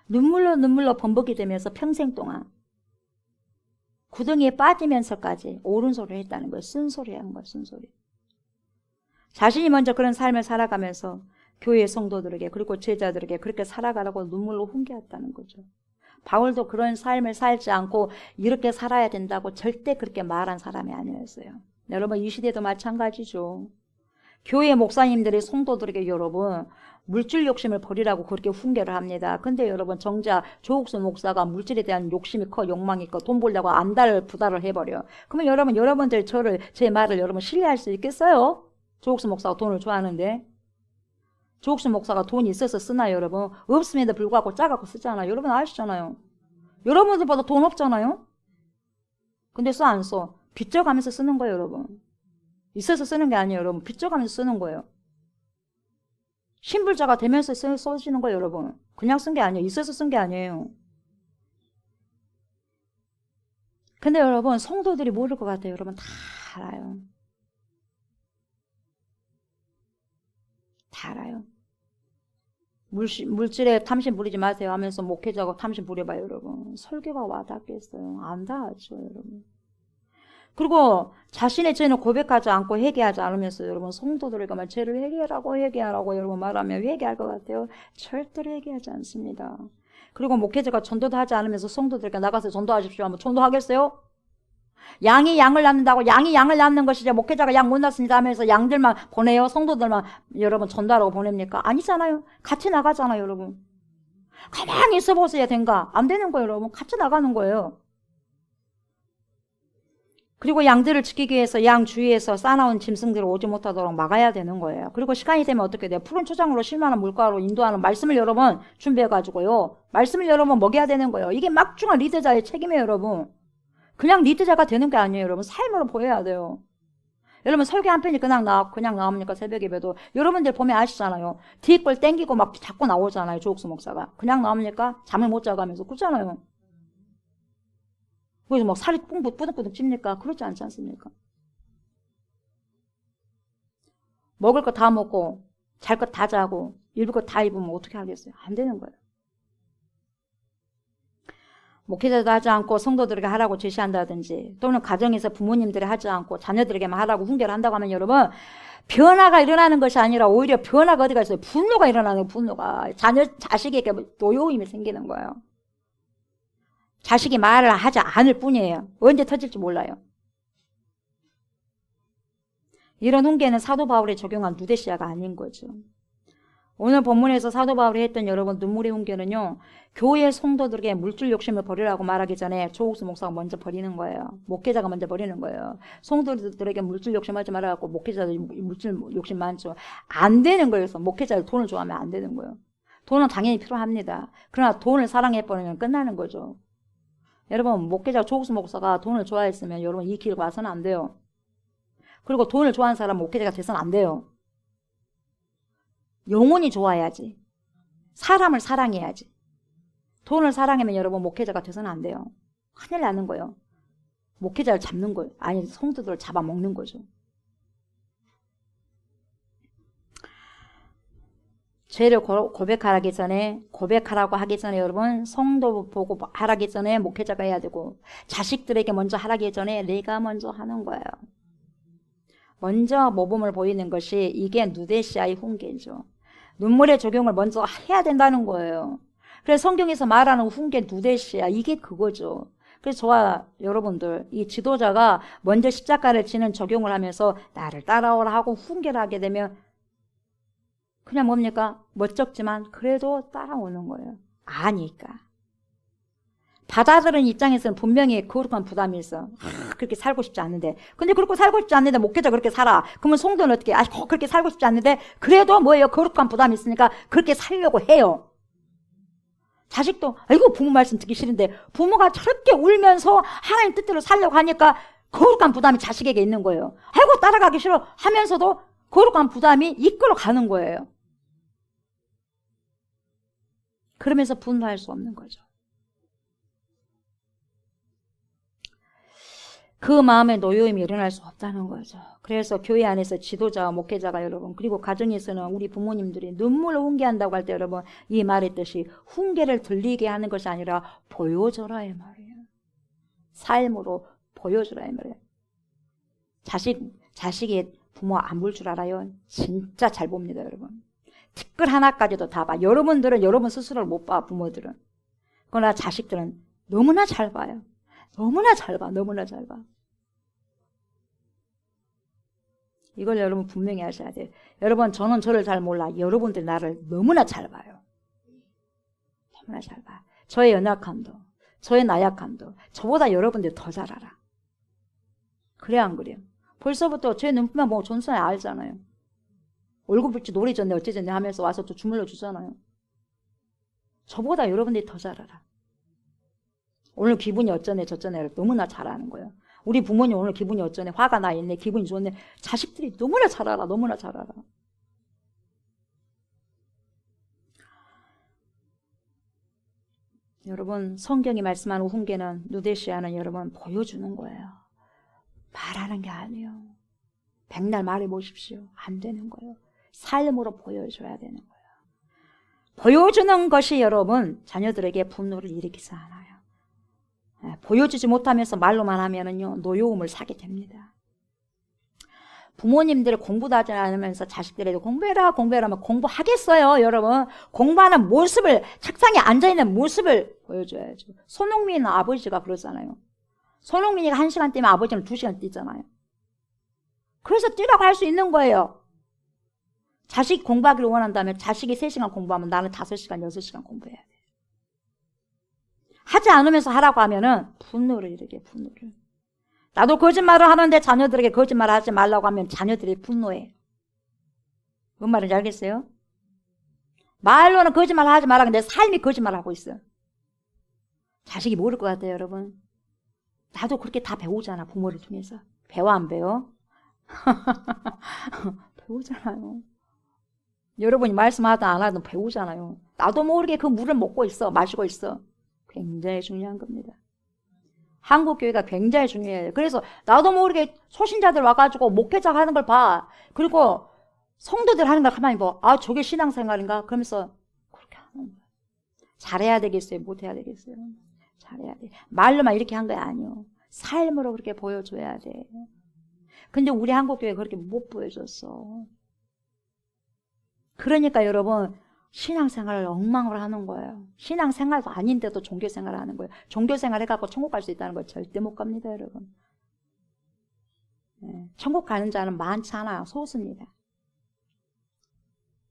눈물로 범벅이 되면서 평생 동안 구덩이에 빠지면서까지 옳은 소리를 했다는 거예요. 쓴소리 한 거예요. 쓴소리. 자신이 먼저 그런 삶을 살아가면서 교회 성도들에게 그리고 제자들에게 그렇게 살아가라고 눈물로 훈계했다는 거죠. 바울도 그런 삶을 살지 않고 이렇게 살아야 된다고 절대 그렇게 말한 사람이 아니었어요. 여러분 이 시대도 마찬가지죠. 교회 목사님들이 성도들에게 여러분 물질 욕심을 버리라고 그렇게 훈계를 합니다. 근데 여러분 정작 조옥수 목사가 물질에 대한 욕심이 커, 욕망이 커, 돈 벌려고 안달 부달을 해버려. 그러면 여러분들 제 말을 여러분 신뢰할 수 있겠어요? 조옥수 목사가 돈을 좋아하는데 조옥수 목사가 돈이 있어서 쓰나요, 여러분? 없음에도 불구하고 짜갖고 쓰잖아요. 여러분 아시잖아요. 여러분들보다 돈 없잖아요? 근데 써 안 써? 빚져가면서 쓰는 거예요, 여러분. 있어서 쓰는 게 아니에요, 여러분. 빚져가면서 쓰는 거예요. 신불자가 되면서 써지는 거예요, 여러분. 그냥 쓴 게 아니에요. 있어서 쓴 게 아니에요. 근데 여러분, 성도들이 모를 것 같아요. 여러분 다 알아요. 다 알아요. 물질에 탐심 부리지 마세요 하면서 목회자가 탐심 부려봐요, 여러분. 설교가 와닿겠어요. 안 닿았죠, 여러분. 그리고 자신의 죄는 고백하지 않고 회개하지 않으면서 여러분 성도들에게만 죄를 회개하라고 여러분 말하면 회개할 것 같아요? 절대로 회개하지 않습니다. 그리고 목회자가 전도도 하지 않으면서 성도들에게 나가서 전도하십시오 하면 전도하겠어요? 양이 양을 낳는다고 양이 양을 낳는 것이죠. 목회자가 양 못 낳습니다 하면서 양들만 보내요? 성도들만 여러분 전도하라고 보냅니까? 아니잖아요. 같이 나가잖아요, 여러분. 가만히 있어 보세요, 된가? 안 되는 거예요, 여러분. 같이 나가는 거예요. 그리고 양들을 지키기 위해서 양 주위에서 싸나온 짐승들을 오지 못하도록 막아야 되는 거예요. 그리고 시간이 되면 어떻게 돼요? 푸른 초장으로 쉴만한 물가로 인도하는 말씀을 여러분 준비해가지고요. 말씀을 여러분 먹여야 되는 거예요. 이게 막중한 리더자의 책임이에요, 여러분. 그냥 리더자가 되는 게 아니에요, 여러분. 삶으로 보여야 돼요. 여러분 설교 한 편이 그냥 나옵니까? 새벽 예배도. 여러분들 보면 아시잖아요. 뒤에 걸 땡기고 막 자꾸 나오잖아요, 조옥수 목사가. 그냥 나옵니까? 잠을 못 자가면서. 그렇잖아요. 그래서 막 살이 뿌득뿌득 찝니까? 그렇지 않지 않습니까? 먹을 거 다 먹고 잘 거 다 자고 입을 거 다 입으면 어떻게 하겠어요? 안 되는 거예요. 목회자도 하지 않고 성도들에게 하라고 제시한다든지 또는 가정에서 부모님들이 하지 않고 자녀들에게만 하라고 훈계를 한다고 하면 여러분 변화가 일어나는 것이 아니라 오히려 변화가 어디가 있어요? 분노가 일어나는 분노가. 자식에게 노여움이 생기는 거예요. 자식이 말을 하지 않을 뿐이에요. 언제 터질지 몰라요. 이런 훈계는 사도 바울이 적용한 누데시아가 아닌 거죠. 오늘 본문에서 사도 바울이 했던 여러분 눈물의 훈계는요. 교회 성도들에게 물질 욕심을 버리라고 말하기 전에 조옥수 목사가 먼저 버리는 거예요. 목회자가 먼저 버리는 거예요. 성도들에게 물질 욕심하지 말아갖고 목회자들 물질 욕심 많죠. 안 되는 거예요. 목회자들 돈을 좋아하면 안 되는 거예요. 돈은 당연히 필요합니다. 그러나 돈을 사랑해버리면 끝나는 거죠. 여러분 목회자 조옥수 목사가 돈을 좋아했으면 여러분 이 길 와서는 안 돼요. 그리고 돈을 좋아하는 사람 목회자가 돼서는 안 돼요. 영혼이 좋아야지. 사람을 사랑해야지. 돈을 사랑하면 여러분 목회자가 돼서는 안 돼요. 큰일 나는 거예요. 목회자를 잡는 거예요. 아니 성도들을 잡아먹는 거죠. 죄를 고백하기 전에 고백하라고 하기 전에 여러분 성도 보고 하라기 전에 목회자가 해야 되고 자식들에게 먼저 하라기 전에 내가 먼저 하는 거예요. 먼저 모범을 보이는 것이 이게 누데시아의 훈계죠. 눈물의 적용을 먼저 해야 된다는 거예요. 그래서 성경에서 말하는 훈계 누데시아 이게 그거죠. 그래서 저와 여러분들 이 지도자가 먼저 십자가를 지는 적용을 하면서 나를 따라오라 하고 훈계를 하게 되면 그냥 뭡니까? 멋쩍지만 그래도 따라오는 거예요. 아니까. 받아들은 입장에서는 분명히 거룩한 부담이 있어. 그렇게 살고 싶지 않는데. 근데 그렇게 살고 싶지 않는데 목회자 그렇게 살아. 그러면 성도는 어떻게? 그렇게 살고 싶지 않는데 그래도 뭐예요? 거룩한 부담이 있으니까 그렇게 살려고 해요. 자식도 아이고 부모 말씀 듣기 싫은데 부모가 저렇게 울면서 하나님 뜻대로 살려고 하니까 거룩한 부담이 자식에게 있는 거예요. 아이고 따라가기 싫어 하면서도 거룩한 부담이 이끌어 가는 거예요. 그러면서 분노할 수 없는 거죠. 그 마음에 노여움이 일어날 수 없다는 거죠. 그래서 교회 안에서 지도자와 목회자가 여러분 그리고 가정에서는 우리 부모님들이 눈물을 훈계한다고 할 때 여러분 이 말의 뜻이 훈계를 들리게 하는 것이 아니라 보여줘라 이 말이에요. 삶으로 보여주라 이 말이에요. 자식이 부모 안 볼 줄 알아요? 진짜 잘 봅니다 여러분. 티끌 하나까지도 다 봐. 여러분들은 여러분 스스로를 못 봐 부모들은. 그러나 자식들은 너무나 잘 봐요. 너무나 잘 봐. 너무나 잘 봐. 이걸 여러분 분명히 하셔야 돼요. 여러분 저는 저를 잘 몰라. 여러분들 나를 너무나 잘 봐요. 너무나 잘 봐. 저의 연약함도 저의 나약함도 저보다 여러분들 더 잘 알아. 그래 안 그래요? 벌써부터 제 눈빛만 보고 전선에 알잖아요. 얼굴 붉지 노리 졌네 어째졌네 하면서 와서 또 주물러 주잖아요. 저보다 여러분들이 더 잘 알아. 오늘 기분이 어쩌네 저쩌네 너무나 잘 아는 거예요. 우리 부모님 오늘 기분이 어쩌네 화가 나 있네 기분이 좋네 자식들이 너무나 잘 알아. 너무나 잘 알아. 여러분 성경이 말씀하는 훈계는 누데시아는 여러분 보여주는 거예요. 말하는 게 아니에요. 백날 말해보십시오. 안 되는 거예요. 삶으로 보여줘야 되는 거예요. 보여주는 것이 여러분 자녀들에게 분노를 일으키지 않아요. 보여주지 못하면서 말로만 하면은요 노여움을 사게 됩니다. 부모님들 공부도 하지 않으면서 자식들에게 공부해라 하면 공부하겠어요 여러분. 공부하는 모습을 책상에 앉아있는 모습을 보여줘야죠. 손흥민 아버지가 그러잖아요. 손흥민이가 1시간 뛰면 아버지는 2시간 뛰잖아요. 그래서 뛰라고 할 수 있는 거예요. 자식 공부하기를 원한다면 자식이 3시간 공부하면 나는 5시간 6시간 공부해야 돼. 하지 않으면서 하라고 하면은 분노를 일으켜요. 분노를. 나도 거짓말을 하는데 자녀들에게 거짓말을 하지 말라고 하면 자녀들이 분노해. 뭔 말인지 알겠어요? 말로는 거짓말을 하지 말라고 하는데 삶이 거짓말을 하고 있어. 자식이 모를 것 같아요, 여러분. 나도 그렇게 다 배우잖아, 부모를 통해서. 배워 안 배워? 배우잖아요. 여러분이 말씀하든 안 하든 배우잖아요. 나도 모르게 그 물을 먹고 있어, 마시고 있어. 굉장히 중요한 겁니다. 한국교회가 굉장히 중요해요. 그래서 나도 모르게 초신자들 와가지고 목회자 하는 걸 봐. 그리고 성도들 하는 걸 가만히 봐. 아, 저게 신앙생활인가? 그러면서 그렇게 하는 거야. 잘해야 되겠어요? 못해야 되겠어요? 잘해야 돼. 말로만 이렇게 한 거 아니에요. 삶으로 그렇게 보여줘야 돼. 근데 우리 한국교회 그렇게 못 보여줬어. 그러니까 여러분, 신앙생활을 엉망으로 하는 거예요. 신앙생활도 아닌데도 종교생활을 하는 거예요. 종교생활 해갖고 천국 갈 수 있다는 거 절대 못 갑니다, 여러분. 네. 천국 가는 자는 많지 않아요. 소수입니다.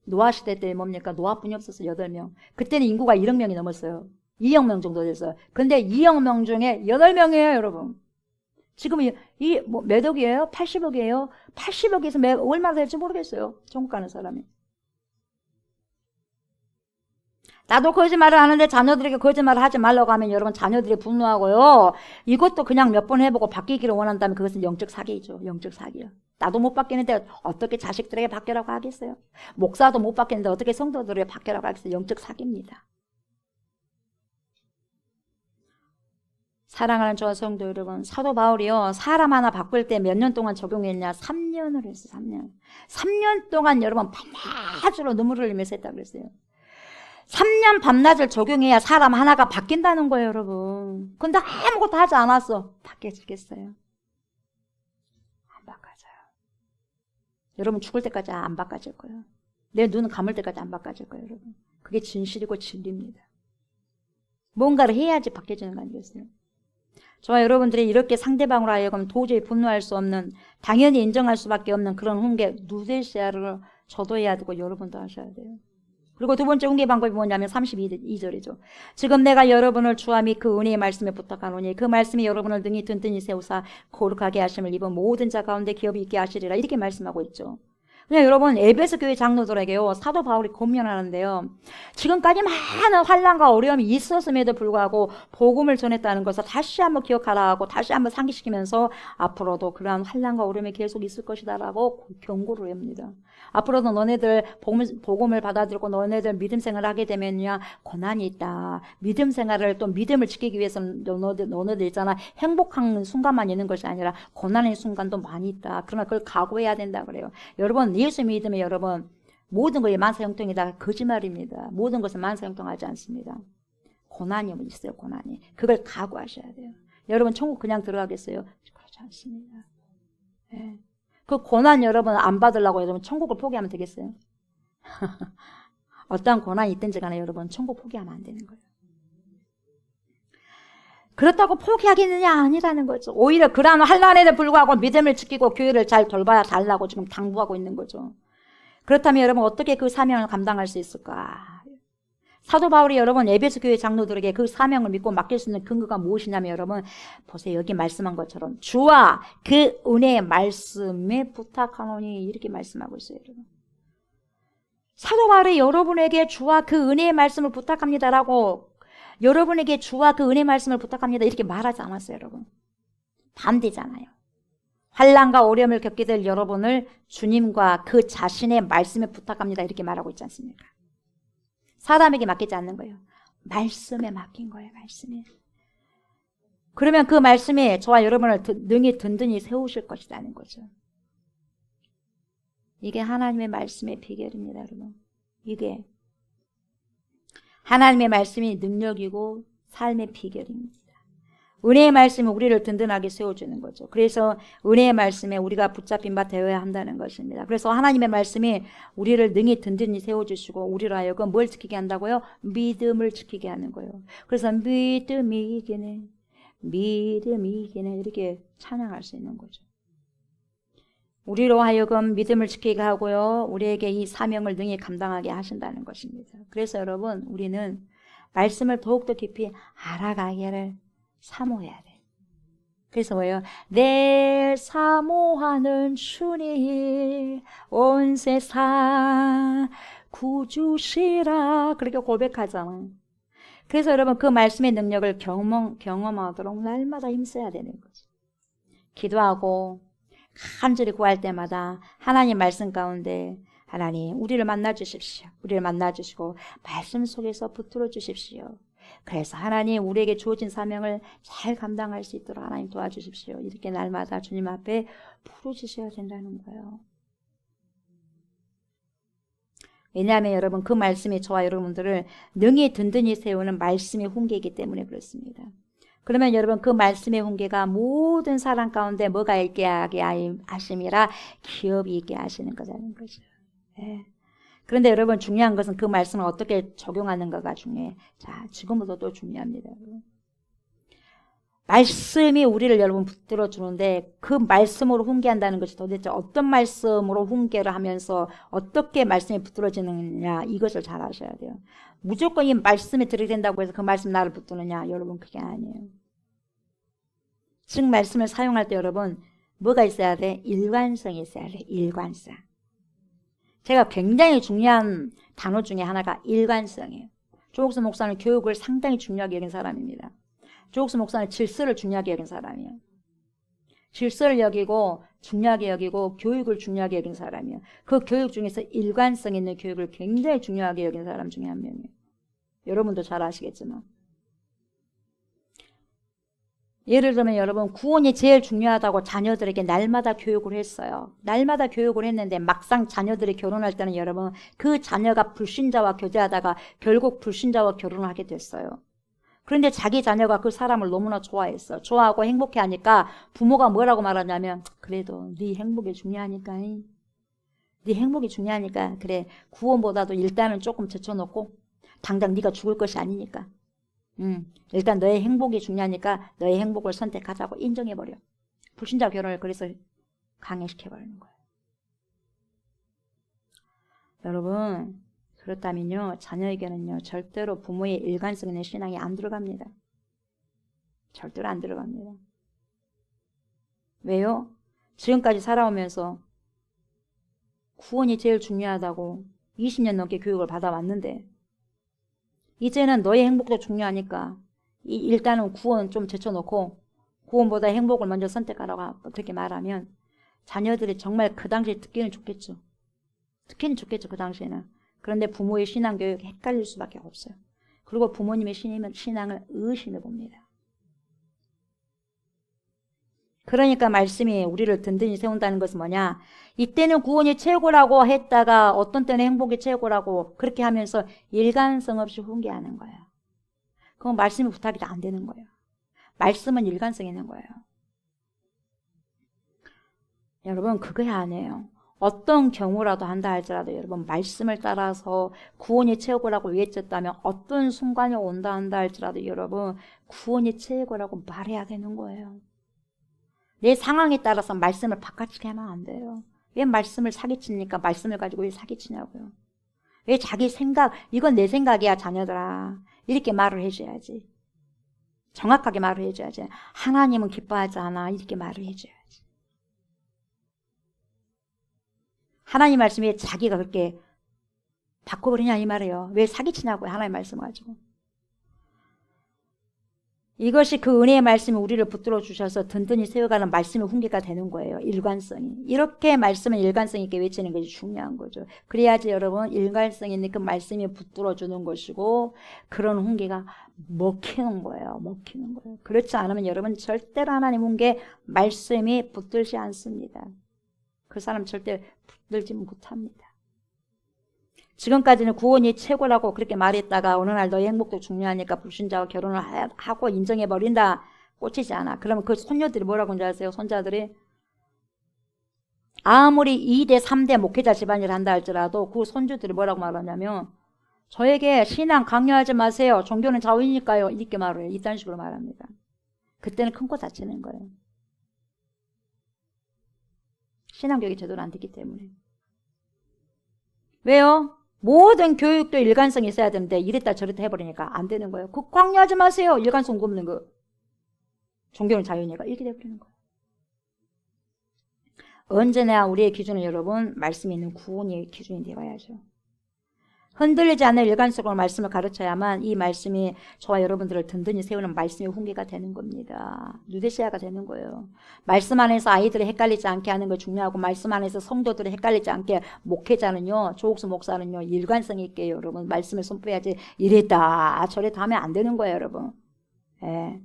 노아 시대 때 뭡니까? 노아뿐이 없었어요. 8명. 그때는 인구가 1억 명이 넘었어요. 2억 명 정도 됐어요. 근데 2억 명 중에 8명이에요, 여러분. 지금 몇 억이에요? 80억이에요? 80억에서 얼마나 될지 모르겠어요. 천국 가는 사람이. 나도 거짓말을 하는데 자녀들에게 거짓말을 하지 말라고 하면 여러분 자녀들이 분노하고요. 이것도 그냥 몇 번 해보고 바뀌기를 원한다면 그것은 영적 사기죠. 영적 사기요. 나도 못 바뀌는데 어떻게 자식들에게 바뀌라고 하겠어요? 목사도 못 바뀌는데 어떻게 성도들에게 바뀌라고 하겠어요? 영적 사기입니다. 사랑하는 저와 성도 여러분, 사도 바울이요, 사람 하나 바꿀 때 몇 년 동안 적용했냐? 3년을 했어요. 3년. 3년 동안 여러분 밤낮으로 눈물을 흘리면서 했다고 그랬어요. 3년 밤낮을 적용해야 사람 하나가 바뀐다는 거예요, 여러분. 근데 아무것도 하지 않았어. 바뀌어지겠어요? 안 바꿔져요. 여러분 죽을 때까지 안 바꿔질 거예요. 내 눈 감을 때까지 안 바꿔질 거예요, 여러분. 그게 진실이고 진리입니다. 뭔가를 해야지 바뀌어지는 거 아니겠어요? 저와 여러분들이 이렇게 상대방으로 하여금 도저히 분노할 수 없는, 당연히 인정할 수밖에 없는 그런 훈계, 누데시아를 저도 해야 되고 여러분도 하셔야 돼요. 그리고 두 번째 훈계 방법이 뭐냐면 32절이죠. 지금 내가 여러분을 주와 및 그 은혜의 말씀에 부탁하노니 그 말씀이 여러분을 등이 든든히 세우사 거룩하게 하심을 입은 모든 자 가운데 기업이 있게 하시리라. 이렇게 말씀하고 있죠. 그냥 여러분 에베소 교회 장로들에게요 사도 바울이 권면하는데요. 지금까지 많은 환난과 어려움이 있었음에도 불구하고 복음을 전했다는 것을 다시 한번 기억하라 하고 다시 한번 상기시키면서 앞으로도 그러한 환난과 어려움이 계속 있을 것이다라고 경고를 합니다. 앞으로도 너네들 복음을 받아들이고 너네들 믿음 생활을 하게 되면요 고난이 있다. 믿음 생활을 또 믿음을 지키기 위해서는 너네들 있잖아 행복한 순간만 있는 것이 아니라 고난의 순간도 많이 있다. 그러나 그걸 각오해야 된다 그래요. 여러분 예수 믿으면 여러분 모든 것이 만사형통이다. 거짓말입니다. 모든 것은 만사형통하지 않습니다. 고난이 있어요. 고난이. 그걸 각오하셔야 돼요. 여러분 천국 그냥 들어가겠어요? 그렇지 않습니다. 네. 그 고난 여러분 안 받으려고 여러분 천국을 포기하면 되겠어요? 어떠한 고난이 있든지 간에 여러분 천국 포기하면 안 되는 거예요. 그렇다고 포기하겠느냐 아니라는 거죠. 오히려 그러한 환난에도 불구하고 믿음을 지키고 교회를 잘 돌봐야 달라고 지금 당부하고 있는 거죠. 그렇다면 여러분 어떻게 그 사명을 감당할 수 있을까? 사도 바울이 여러분 에베소 교회 장로들에게 그 사명을 믿고 맡길 수 있는 근거가 무엇이냐면 여러분 보세요. 여기 말씀한 것처럼 주와 그 은혜의 말씀에 부탁하노니 이렇게 말씀하고 있어요. 여러분. 사도 바울이 여러분에게 주와 그 은혜의 말씀을 부탁합니다라고 여러분에게 주와 그 은혜 말씀을 부탁합니다. 이렇게 말하지 않았어요, 여러분. 반대잖아요. 환난과 어려움을 겪게 될 여러분을 주님과 그 자신의 말씀에 부탁합니다. 이렇게 말하고 있지 않습니까? 사람에게 맡기지 않는 거예요. 말씀에 맡긴 거예요, 말씀에. 그러면 그 말씀이 저와 여러분을 능히 든든히 세우실 것이라는 거죠. 이게 하나님의 말씀의 비결입니다, 여러분. 이게. 하나님의 말씀이 능력이고 삶의 비결입니다. 은혜의 말씀이 우리를 든든하게 세워주는 거죠. 그래서 은혜의 말씀에 우리가 붙잡힌 바 되어야 한다는 것입니다. 그래서 하나님의 말씀이 우리를 능히 든든히 세워주시고 우리로 하여금 뭘 지키게 한다고요? 믿음을 지키게 하는 거예요. 그래서 믿음이 이기네 이렇게 찬양할 수 있는 거죠. 우리로 하여금 믿음을 지키게 하고요. 우리에게 이 사명을 능히 감당하게 하신다는 것입니다. 그래서 여러분 우리는 말씀을 더욱더 깊이 알아가기를 사모해야 돼요. 그래서 뭐예요? 내 사모하는 주님 온 세상 구주시라 그렇게 고백하잖아요. 그래서 여러분 그 말씀의 능력을 경험하도록 날마다 힘써야 되는 거죠. 기도하고 간절히 구할 때마다 하나님 말씀 가운데 하나님 우리를 만나 주십시오. 우리를 만나 주시고 말씀 속에서 붙들어 주십시오. 그래서 하나님 우리에게 주어진 사명을 잘 감당할 수 있도록 하나님 도와주십시오. 이렇게 날마다 주님 앞에 부르짖어야 된다는 거예요. 왜냐하면 여러분 그 말씀이 저와 여러분들을 능히 든든히 세우는 말씀의 훈계이기 때문에 그렇습니다. 그러면 여러분 그 말씀의 훈계가 모든 사람 가운데 뭐가 있게 하게 하심이라 기업이 있게 하시는 거라는 거죠. 네. 그런데 여러분 중요한 것은 그 말씀을 어떻게 적용하는가가 중요해요. 자, 지금부터 또 중요합니다. 말씀이 우리를 여러분 붙들어 주는데 그 말씀으로 훈계한다는 것이 도대체 어떤 말씀으로 훈계를 하면서 어떻게 말씀이 붙들어지느냐 이것을 잘 아셔야 돼요. 무조건 이 말씀이 들이댄다고 해서 그 말씀 나를 붙드느냐 여러분 그게 아니에요. 즉 말씀을 사용할 때 여러분 뭐가 있어야 돼? 일관성이 있어야 돼. 일관성. 제가 굉장히 중요한 단어 중에 하나가 일관성이에요. 조옥수 목사는 교육을 상당히 중요하게 여긴 사람입니다. 조옥수 목사는 질서를 중요하게 여긴 사람이에요. 질서를 여기고 중요하게 여기고 교육을 중요하게 여긴 사람이에요. 그 교육 중에서 일관성 있는 교육을 굉장히 중요하게 여긴 사람 중에 한 명이에요. 여러분도 잘 아시겠지만. 예를 들면 여러분 구원이 제일 중요하다고 자녀들에게 날마다 교육을 했어요. 날마다 교육을 했는데 막상 자녀들이 결혼할 때는 여러분 그 자녀가 불신자와 교제하다가 결국 불신자와 결혼을 하게 됐어요. 그런데 자기 자녀가 그 사람을 너무나 좋아했어. 좋아하고 행복해하니까 부모가 뭐라고 말하냐면 그래도 네 행복이 중요하니까 네 행복이 중요하니까 그래 구원보다도 일단은 조금 제쳐놓고 당장 네가 죽을 것이 아니니까 일단 너의 행복이 중요하니까 너의 행복을 선택하자고 인정해버려. 불신자 결혼을 그래서 강행시켜버리는 거예요. 여러분 그렇다면요 자녀에게는요 절대로 부모의 일관성 있는 신앙이 안 들어갑니다. 절대로 안 들어갑니다. 왜요? 지금까지 살아오면서 구원이 제일 중요하다고 20년 넘게 교육을 받아왔는데 이제는 너의 행복도 중요하니까 일단은 구원 좀 제쳐놓고 구원보다 행복을 먼저 선택하라고 그렇게 말하면 자녀들이 정말 그 당시에 듣기는 좋겠죠. 듣기는 좋겠죠 그 당시에는. 그런데 부모의 신앙교육이 헷갈릴 수밖에 없어요. 그리고 부모님의 신앙을 의심해 봅니다. 그러니까 말씀이 우리를 든든히 세운다는 것은 뭐냐? 이때는 구원이 최고라고 했다가 어떤 때는 행복이 최고라고 그렇게 하면서 일관성 없이 훈계하는 거예요. 그건 말씀이 부탁이 안 되는 거예요. 말씀은 일관성 있는 거예요. 여러분 그거야 아니에요. 어떤 경우라도 한다 할지라도 여러분 말씀을 따라서 구원이 최고라고 외쳤다면 어떤 순간이 온다 한다 할지라도 여러분 구원이 최고라고 말해야 되는 거예요. 내 상황에 따라서 말씀을 바꿔치기 하면 안 돼요. 왜 말씀을 사기칩니까? 말씀을 가지고 왜 사기치냐고요. 왜 자기 생각, 이건 내 생각이야 자녀들아 이렇게 말을 해줘야지. 정확하게 말을 해줘야지. 하나님은 기뻐하지 않아 이렇게 말을 해줘야지. 하나님 말씀에 자기가 그렇게 바꿔버리냐 이 말이에요. 왜 사기치냐고요. 하나님 말씀 가지고. 이것이 그 은혜의 말씀이 우리를 붙들어 주셔서 든든히 세워가는 말씀의 훈계가 되는 거예요. 일관성이. 이렇게 말씀은 일관성 있게 외치는 것이 중요한 거죠. 그래야지 여러분 일관성 있는 그 말씀이 붙들어 주는 것이고 그런 훈계가 먹히는 거예요. 먹히는 거예요. 그렇지 않으면 여러분 절대로 하나님 훈계 말씀이 붙들지 않습니다. 그 사람 절대 붙들지 못합니다. 지금까지는 구원이 최고라고 그렇게 말했다가 어느 날 너의 행복도 중요하니까 불신자와 결혼을 하고 인정해버린다. 꽂히지 않아. 그러면 그 손녀들이 뭐라고 하는지 아세요? 손자들이 아무리 2대 3대 목회자 집안일 한다 할지라도 그 손주들이 뭐라고 말하냐면 저에게 신앙 강요하지 마세요. 종교는 자유니까요. 이렇게 말을 해요. 이딴 식으로 말합니다. 그때는 큰 코 다치는 거예요. 신앙교육이 제대로 안 됐기 때문에. 왜요? 모든 교육도 일관성이 있어야 되는데 이랬다 저랬다 해버리니까 안 되는 거예요. 그 강요하지 마세요. 일관성 없는 거. 종교는 자유니까 이렇게 되어버리는 거예요. 언제나 우리의 기준은 여러분 말씀이 있는 구원의 기준이 되어야죠. 흔들리지 않는 일관성으로 말씀을 가르쳐야만 이 말씀이 저와 여러분들을 든든히 세우는 말씀의 훈계가 되는 겁니다. 누데시아가 되는 거예요. 말씀 안에서 아이들이 헷갈리지 않게 하는 거 중요하고 말씀 안에서 성도들이 헷갈리지 않게 목회자는요, 조옥수 목사는요, 일관성 있게 여러분 말씀을 선포해야지 이랬다 저랬다 하면 안 되는 거예요, 여러분. 예.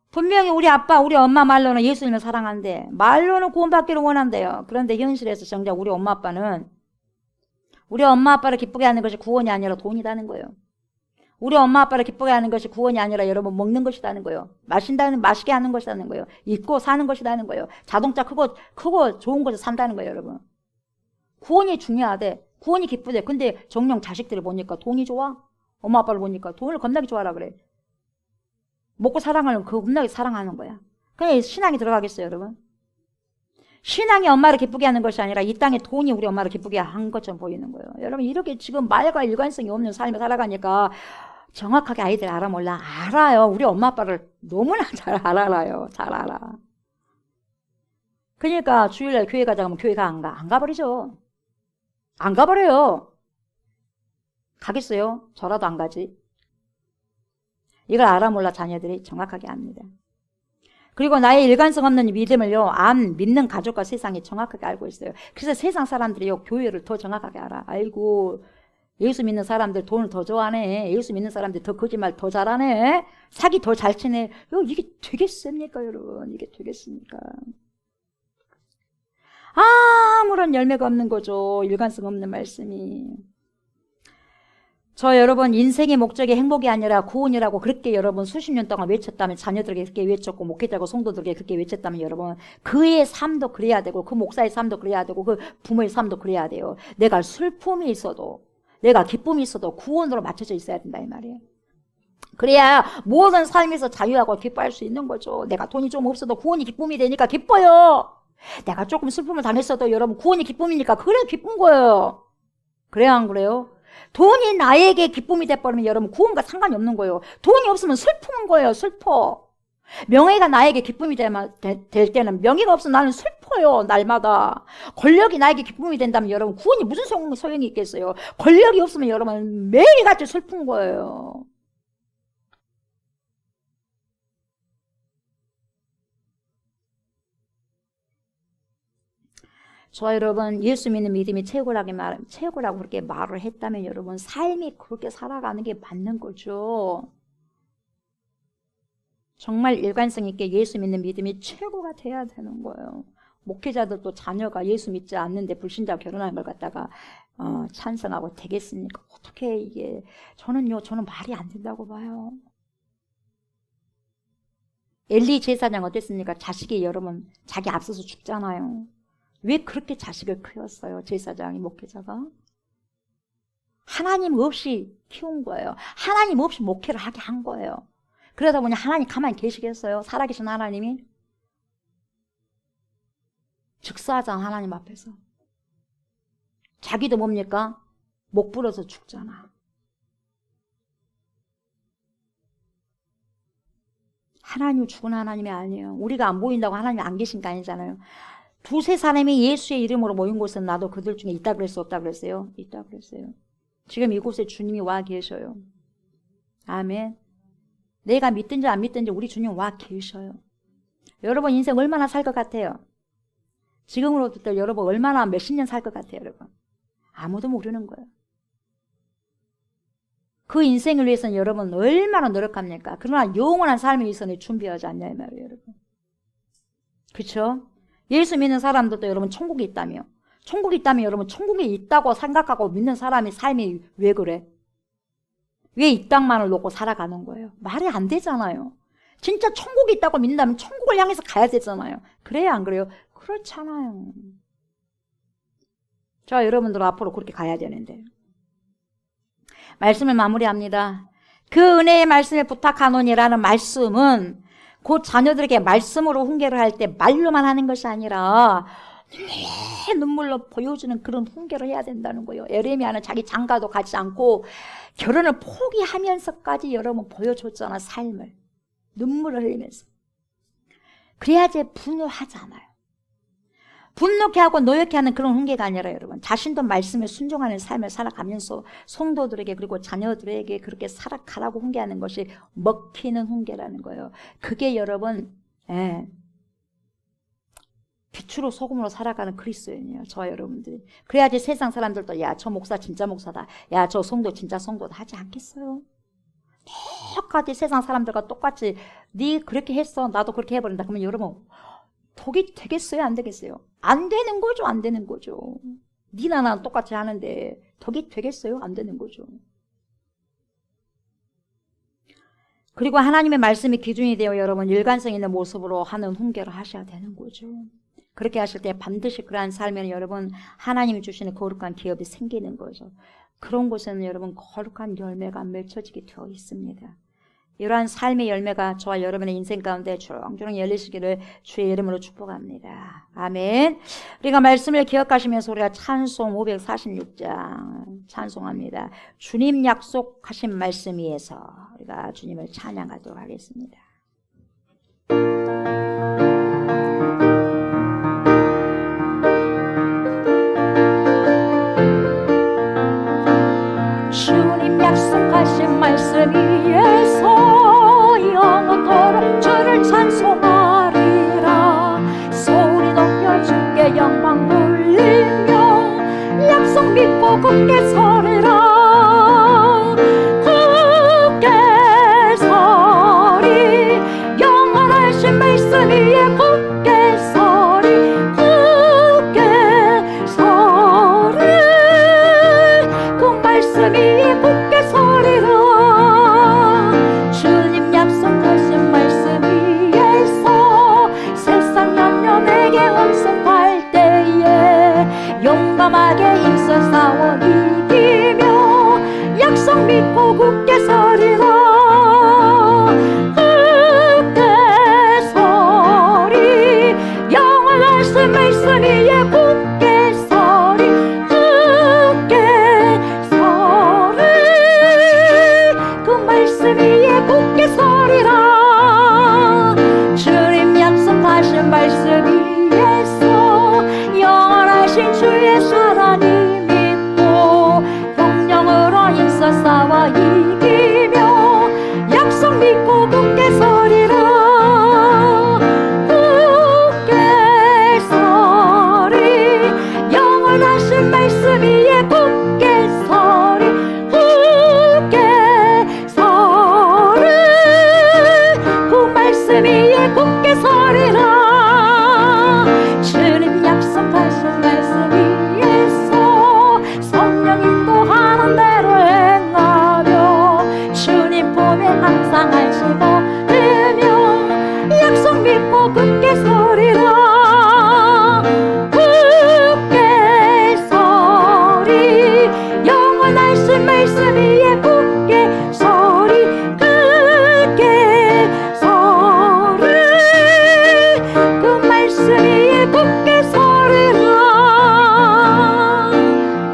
분명히 우리 아빠, 우리 엄마 말로는 예수님을 사랑한대. 말로는 구원받기를 원한대요. 그런데 현실에서 정작 우리 엄마 아빠는 우리 엄마 아빠를 기쁘게 하는 것이 구원이 아니라 돈이라는 거예요. 우리 엄마 아빠를 기쁘게 하는 것이 구원이 아니라 여러분 먹는 것이라는 거예요. 맛있게 하는 것이라는 거예요. 입고 사는 것이라는 거예요. 자동차 크고 좋은 곳에 산다는 거예요, 여러분. 구원이 중요하대. 구원이 기쁘대. 근데 정녕 자식들을 보니까 돈이 좋아? 엄마 아빠를 보니까 돈을 겁나게 좋아하라 그래. 먹고 사랑하는 그 겁나게 사랑하는 거야. 그냥 신앙이 들어가겠어요, 여러분? 신앙이 엄마를 기쁘게 하는 것이 아니라 이 땅에 돈이 우리 엄마를 기쁘게 한 것처럼 보이는 거예요. 여러분 이렇게 지금 말과 일관성이 없는 삶을 살아가니까 정확하게 아이들 알아 몰라? 알아요. 우리 엄마 아빠를 너무나 잘 알아요. 잘 알아. 그러니까 주일날 교회 가자 하면 교회 안 가. 안 가버리죠. 안 가버려요. 가겠어요? 저라도 안 가지. 이걸 알아 몰라 자녀들이 정확하게 압니다. 그리고 나의 일관성 없는 믿음을요, 안 믿는 가족과 세상이 정확하게 알고 있어요. 그래서 세상 사람들이요, 교회를 더 정확하게 알아. 아이고, 예수 믿는 사람들 돈을 더 좋아하네. 예수 믿는 사람들 더 거짓말 더 잘하네. 사기 더 잘 치네. 이게 되겠습니까, 여러분? 이게 되겠습니까? 아무런 열매가 없는 거죠. 일관성 없는 말씀이. 저 여러분 인생의 목적이 행복이 아니라 구원이라고 그렇게 여러분 수십 년 동안 외쳤다면 자녀들에게 그렇게 외쳤고 목회자고 성도들에게 그렇게 외쳤다면 여러분 그의 삶도 그래야 되고 그 목사의 삶도 그래야 되고 그 부모의 삶도 그래야 돼요. 내가 슬픔이 있어도 내가 기쁨이 있어도 구원으로 맞춰져 있어야 된다 이 말이에요. 그래야 모든 삶에서 자유하고 기뻐할 수 있는 거죠. 내가 돈이 좀 없어도 구원이 기쁨이 되니까 기뻐요. 내가 조금 슬픔을 당했어도 여러분 구원이 기쁨이니까 그래 기쁜 거예요. 그래야 안 그래요? 돈이 나에게 기쁨이 돼버리면 여러분 구원과 상관이 없는 거예요. 돈이 없으면 슬픈 거예요. 슬퍼. 명예가 나에게 기쁨이 될 때는 명예가 없으면 나는 슬퍼요. 날마다. 권력이 나에게 기쁨이 된다면 여러분 구원이 무슨 소용이 있겠어요. 권력이 없으면 여러분 매일같이 슬픈 거예요. 저 여러분 예수 믿는 믿음이 최고라고 그렇게 말을 했다면 여러분 삶이 그렇게 살아가는 게 맞는 거죠. 정말 일관성 있게 예수 믿는 믿음이 최고가 돼야 되는 거예요. 목회자들도 자녀가 예수 믿지 않는데 불신자와 결혼하는 걸 갖다가 찬성하고 되겠습니까? 어떻게 이게 저는 말이 안 된다고 봐요. 엘리 제사장 어땠습니까? 자식이 여러분 자기 앞서서 죽잖아요. 왜 그렇게 자식을 키웠어요? 제사장이 목회자가 하나님 없이 키운 거예요. 하나님 없이 목회를 하게 한 거예요. 그러다 보니 하나님 가만히 계시겠어요? 살아계신 하나님이 즉사하잖아. 하나님 앞에서 자기도 뭡니까? 목 부러서 죽잖아. 하나님 죽은 하나님이 아니에요. 우리가 안 보인다고 하나님이 안 계신 게 아니잖아요. 두세 사람이 예수의 이름으로 모인 곳은 나도 그들 중에 있다 그랬어? 없다 그랬어요? 있다 그랬어요. 지금 이곳에 주님이 와 계셔요. 아멘. 내가 믿든지 안 믿든지 우리 주님 와 계셔요. 여러분 인생 얼마나 살 것 같아요? 지금으로부터 여러분 얼마나 몇십 년 살 것 같아요, 여러분? 아무도 모르는 거예요. 그 인생을 위해서는 여러분 얼마나 노력합니까? 그러나 영원한 삶을 위해서는 준비하지 않냐 이 말이에요, 여러분. 그렇죠? 예수 믿는 사람들도 여러분 천국이 있다며. 천국이 있다면 여러분 천국이 있다고 생각하고 믿는 사람의 삶이 왜 그래? 왜 이 땅만을 놓고 살아가는 거예요? 말이 안 되잖아요. 진짜 천국이 있다고 믿는다면 천국을 향해서 가야 되잖아요. 그래요 안 그래요? 그렇잖아요. 자, 여러분들 앞으로 그렇게 가야 되는데. 말씀을 마무리합니다. 그 은혜의 말씀을 부탁하노니라는 말씀은 곧 자녀들에게 말씀으로 훈계를 할 때 말로만 하는 것이 아니라 내 눈물로 보여주는 그런 훈계를 해야 된다는 거예요. 에레미야는 자기 장가도 가지 않고 결혼을 포기하면서까지 여러분 보여줬잖아. 삶을 눈물을 흘리면서. 그래야지 분노하잖아요. 분노케 하고 노엽게 하는 그런 훈계가 아니라 여러분, 자신도 말씀에 순종하는 삶을 살아가면서 성도들에게 그리고 자녀들에게 그렇게 살아가라고 훈계하는 것이 먹히는 훈계라는 거예요. 그게 여러분, 빛으로 소금으로 살아가는 그리스도인이에요. 저와 여러분들이. 그래야지 세상 사람들도 야, 저 목사 진짜 목사다. 야, 저 성도 진짜 성도다 하지 않겠어요? 똑같이 세상 사람들과 똑같이 네 그렇게 했어, 나도 그렇게 해버린다. 그러면 여러분 독이 되겠어요? 안 되겠어요? 안 되는 거죠. 안 되는 거죠. 니나 나는 똑같이 하는데 독이 되겠어요? 안 되는 거죠. 그리고 하나님의 말씀이 기준이 되어 여러분 일관성 있는 모습으로 하는 훈계를 하셔야 되는 거죠. 그렇게 하실 때 반드시 그러한 삶에는 여러분 하나님이 주시는 거룩한 기업이 생기는 거죠. 그런 곳에는 여러분 거룩한 열매가 맺혀지게 되어 있습니다. 이러한 삶의 열매가 저와 여러분의 인생 가운데 주렁주렁 열리시기를 주의 이름으로 축복합니다. 아멘. 우리가 말씀을 기억하시면서 우리가 찬송 546장 찬송합니다. 주님 약속하신 말씀 위에서 우리가 주님을 찬양하도록 하겠습니다. 주님 약속하신 말씀 위에서 영원토록 주를 찬송하리라. 소리 높여 주께 영광 돌리며 약속 믿고 굳게 서리라. 굳게 서리 영원하신 말씀 위에 굳게 서리. 굳게 서리 그 말씀 위에 굳게 서리라. 주님 약속하신 말씀 위에서 세상 염려 내게 엄습할 때에 용감하게 힘써 싸워 이기며 약속 믿고 굳게 서리라. 굳게 서리 영원하신 말씀 위에 굳게 서리. 굳게 서리 그 말씀 위에 굳게 서리라. 주님 약속하신 말씀 위에서 영원하신 주의 사랑이 믿고 성령으로 힘써 싸워 이기며 약속 믿고 굳게 서리라. 굳게 서리 영원하신 말씀 위에 굳게 서리. 굳게 서리 그 말씀 위에 굳게 서리라. 주님 약속하신 말씀 위에서 성령 인도하는 대로 행하며 주님 품에 항상 안식어 들며 약속 믿고 굳게 서리라. 굳게 서리 영원하신 말씀 위에 굳게 서리. 굳게 서리 그 말씀 위에 굳게 서리라.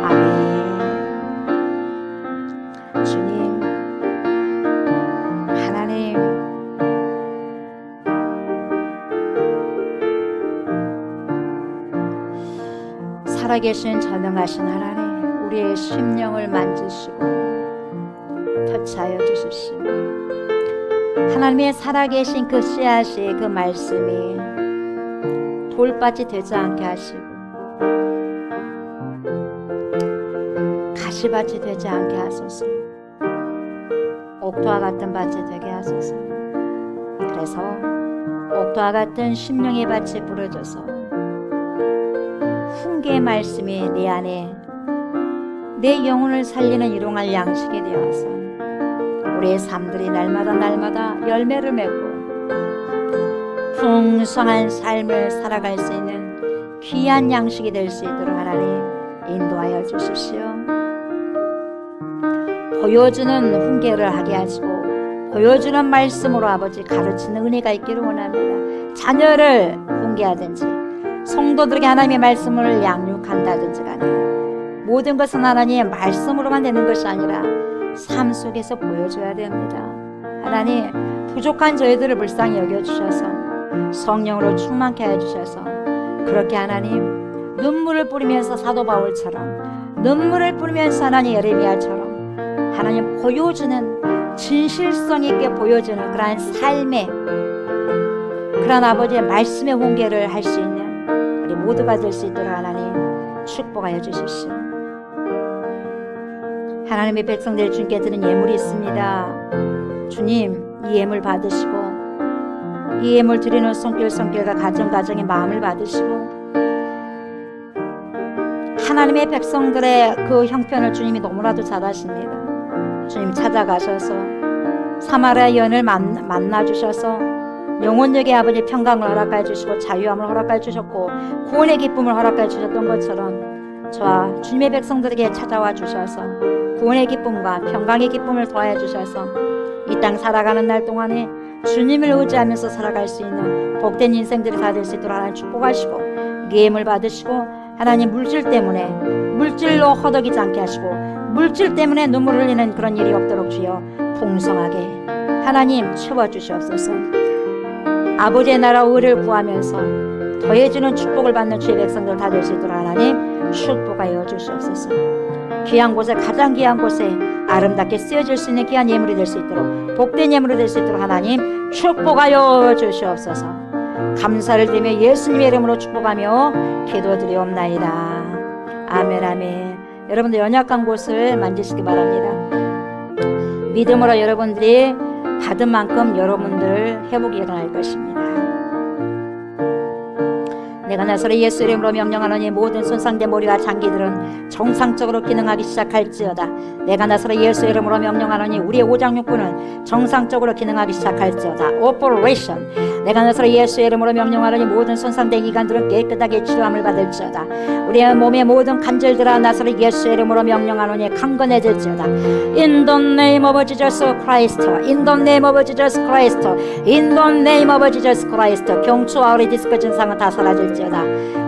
아멘. 주님, 하나님, 살아계신 전능하신 하나님, 우리의 심령을 만지시고 터치하여 주십시오. 하나님의 살아계신 그 씨앗이 그 말씀이 돌밭이 되지 않게 하시고 가시밭이 되지 않게 하소서. 옥토와 같은 밭이 되게 하소서. 그래서 옥토와 같은 심령의 밭이 부러져서 훈계의 말씀이 내 안에 내 영혼을 살리는 일용할 양식이 되어서 우리의 삶들이 날마다 열매를 맺고 풍성한 삶을 살아갈 수 있는 귀한 양식이 될 수 있도록 하나님 인도하여 주십시오. 보여주는 훈계를 하게 하시고 보여주는 말씀으로 아버지 가르치는 은혜가 있기를 원합니다. 자녀를 훈계하든지 성도들에게 하나님의 말씀을 양육한다든지 간에 모든 것은 하나님의 말씀으로만 되는 것이 아니라 삶 속에서 보여줘야 됩니다. 하나님 부족한 저희들을 불쌍히 여겨주셔서 성령으로 충만케 해주셔서 그렇게 하나님 눈물을 뿌리면서 사도 바울처럼 눈물을 뿌리면서 하나님 예레미야처럼 하나님 보여주는 진실성 있게 보여주는 그러한 삶의 그러한 아버지의 말씀의 훈계를 할 수 있는 우리 모두가 될 수 있도록 하나님 축복하여 주십시오. 하나님의 백성들 주님께 드린 예물이 있습니다. 주님 이 예물 받으시고 이 예물 드리는 손길과 가정의 마음을 받으시고 하나님의 백성들의 그 형편을 주님이 너무나도 잘 아십니다. 주님 찾아가셔서 사마리아 여인을 만나주셔서 영혼력의 아버지 평강을 허락하여 주시고 자유함을 허락하여 주셨고 구원의 기쁨을 허락하여 주셨던 것처럼 저와 주님의 백성들에게 찾아와 주셔서 구원의 기쁨과 평강의 기쁨을 더하여 주셔서 이 땅 살아가는 날 동안에 주님을 의지하면서 살아갈 수 있는 복된 인생들이 다 될 수 있도록 하나님 축복하시고 예물 받으시고 하나님 물질 때문에 물질로 허덕이지 않게 하시고 물질 때문에 눈물을 흘리는 그런 일이 없도록 주여 풍성하게 하나님 채워주시옵소서. 아버지의 나라 의를 구하면서 더해주는 축복을 받는 주의 백성들 다 될 수 있도록 하나님 축복하여 주시옵소서. 귀한 곳에 가장 귀한 곳에 아름답게 쓰여질 수 있는 귀한 예물이 될 수 있도록 복된 예물이 될 수 있도록 하나님 축복하여 주시옵소서. 감사를 드리며 예수님의 이름으로 축복하며 기도드리옵나이다. 아멘 아멘. 여러분들 연약한 곳을 만지시기 바랍니다. 믿음으로 여러분들이 받은 만큼 여러분들 회복이 일어날 것입니다. 내가 나사렛 예수 이름으로 명령하노니 모든 손상된 머리와 장기들은 정상적으로 기능하기 시작할지어다. 내가 나사렛 예수 이름으로 명령하노니 우리의 오장육부는 정상적으로 기능하기 시작할지어다. 오퍼레이션. 내가 나사렛 예수 이름으로 명령하노니 모든 손상된 기관들은 깨끗하게 치료함을 받을지어다. 우리의 몸의 모든 관절들아 나사렛 예수 이름으로 명령하노니 강건해질지어다. In the name of Jesus Christ. In the name of Jesus Christ. In the name of Jesus Christ. 경추와 우리 디스크 증상은 다 사라질지어다.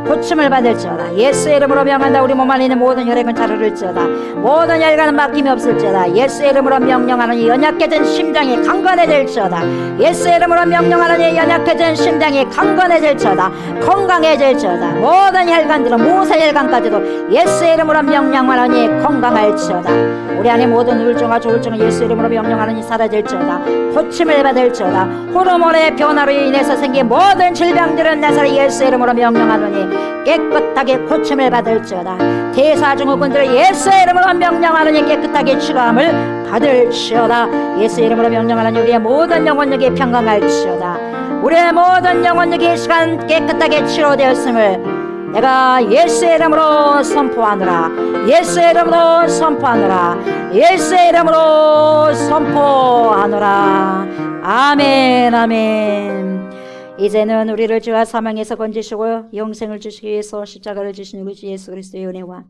고침을 받을지어다. 예수의 이름으로 명한다. 우리 몸 안에 있는 모든 혈액은 자르를지어다. 모든 혈관은 막힘이 없을지어다. 예수의 이름으로 명령하노니 연약해진 심장이 강건해질지어다. 예수의 이름으로 명령하노니 연약해진 심장이 강건해질지어다. 건강해질지어다. 모든 혈관들은 모세혈관까지도 예수의 이름으로 명령하노니 건강할지어다. 우리 안에 모든 우울증과 조울증은 예수 이름으로 명령하노니 사라질지어다. 고침을 받을지어다. 호르몬의 변화로 인해서 생긴 모든 질병들은 나사렛 예수 이름으로 명령하노니 깨끗하게 고침을 받을지어다. 대사증후군들을 예수 이름으로 명령하노니 깨끗하게 치료함을 받을지어다. 예수 이름으로 명령하노니 우리의 모든 영혼력이 평강할지어다. 우리의 모든 영혼력이 이 시간 깨끗하게 치료되었음을 내가 예수의 이름으로 선포하노라. 예수의 이름으로 선포하노라. 예수의 이름으로 선포하노라. 아멘 아멘. 이제는 우리를 죄와 사망에서 건지시고 영생을 주시기 위해서 십자가를 주신 우리 주 예수 그리스도의 은혜와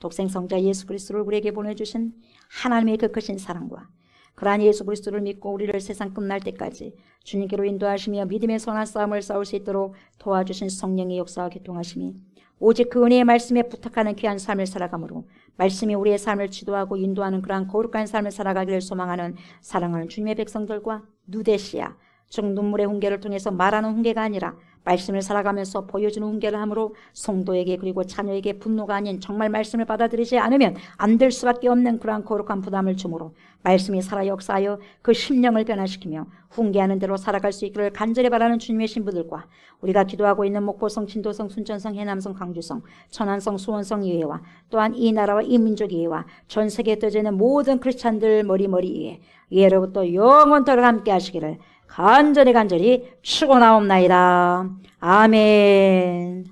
독생성자 예수 그리스도를 우리에게 보내주신 하나님의 그 크신 사랑과 그러한 예수 그리스도를 믿고 우리를 세상 끝날 때까지 주님께로 인도하시며 믿음의 선한 싸움을 싸울 수 있도록 도와주신 성령의 역사와 교통하심이 오직 그 은혜의 말씀에 부탁하는 귀한 삶을 살아가므로 말씀이 우리의 삶을 지도하고 인도하는 그러한 거룩한 삶을 살아가기를 소망하는 사랑하는 주님의 백성들과 누데시아 즉 눈물의 훈계를 통해서 말하는 훈계가 아니라 말씀을 살아가면서 보여주는 훈계를 함으로 성도에게 그리고 자녀에게 분노가 아닌 정말 말씀을 받아들이지 않으면 안 될 수밖에 없는 그러한 거룩한 부담을 주므로 말씀이 살아 역사하여 그 심령을 변화시키며 훈계하는 대로 살아갈 수 있기를 간절히 바라는 주님의 신부들과 우리가 기도하고 있는 목포성, 진도성, 순천성, 해남성, 광주성, 천안성, 수원성 이회와 또한 이 나라와 이 민족 이회와 전 세계에 떠져 있는 모든 크리스찬들 머리머리 이회 이해로부터 영원토록 함께 하시기를 간절히 축원하옵나이다. 아멘.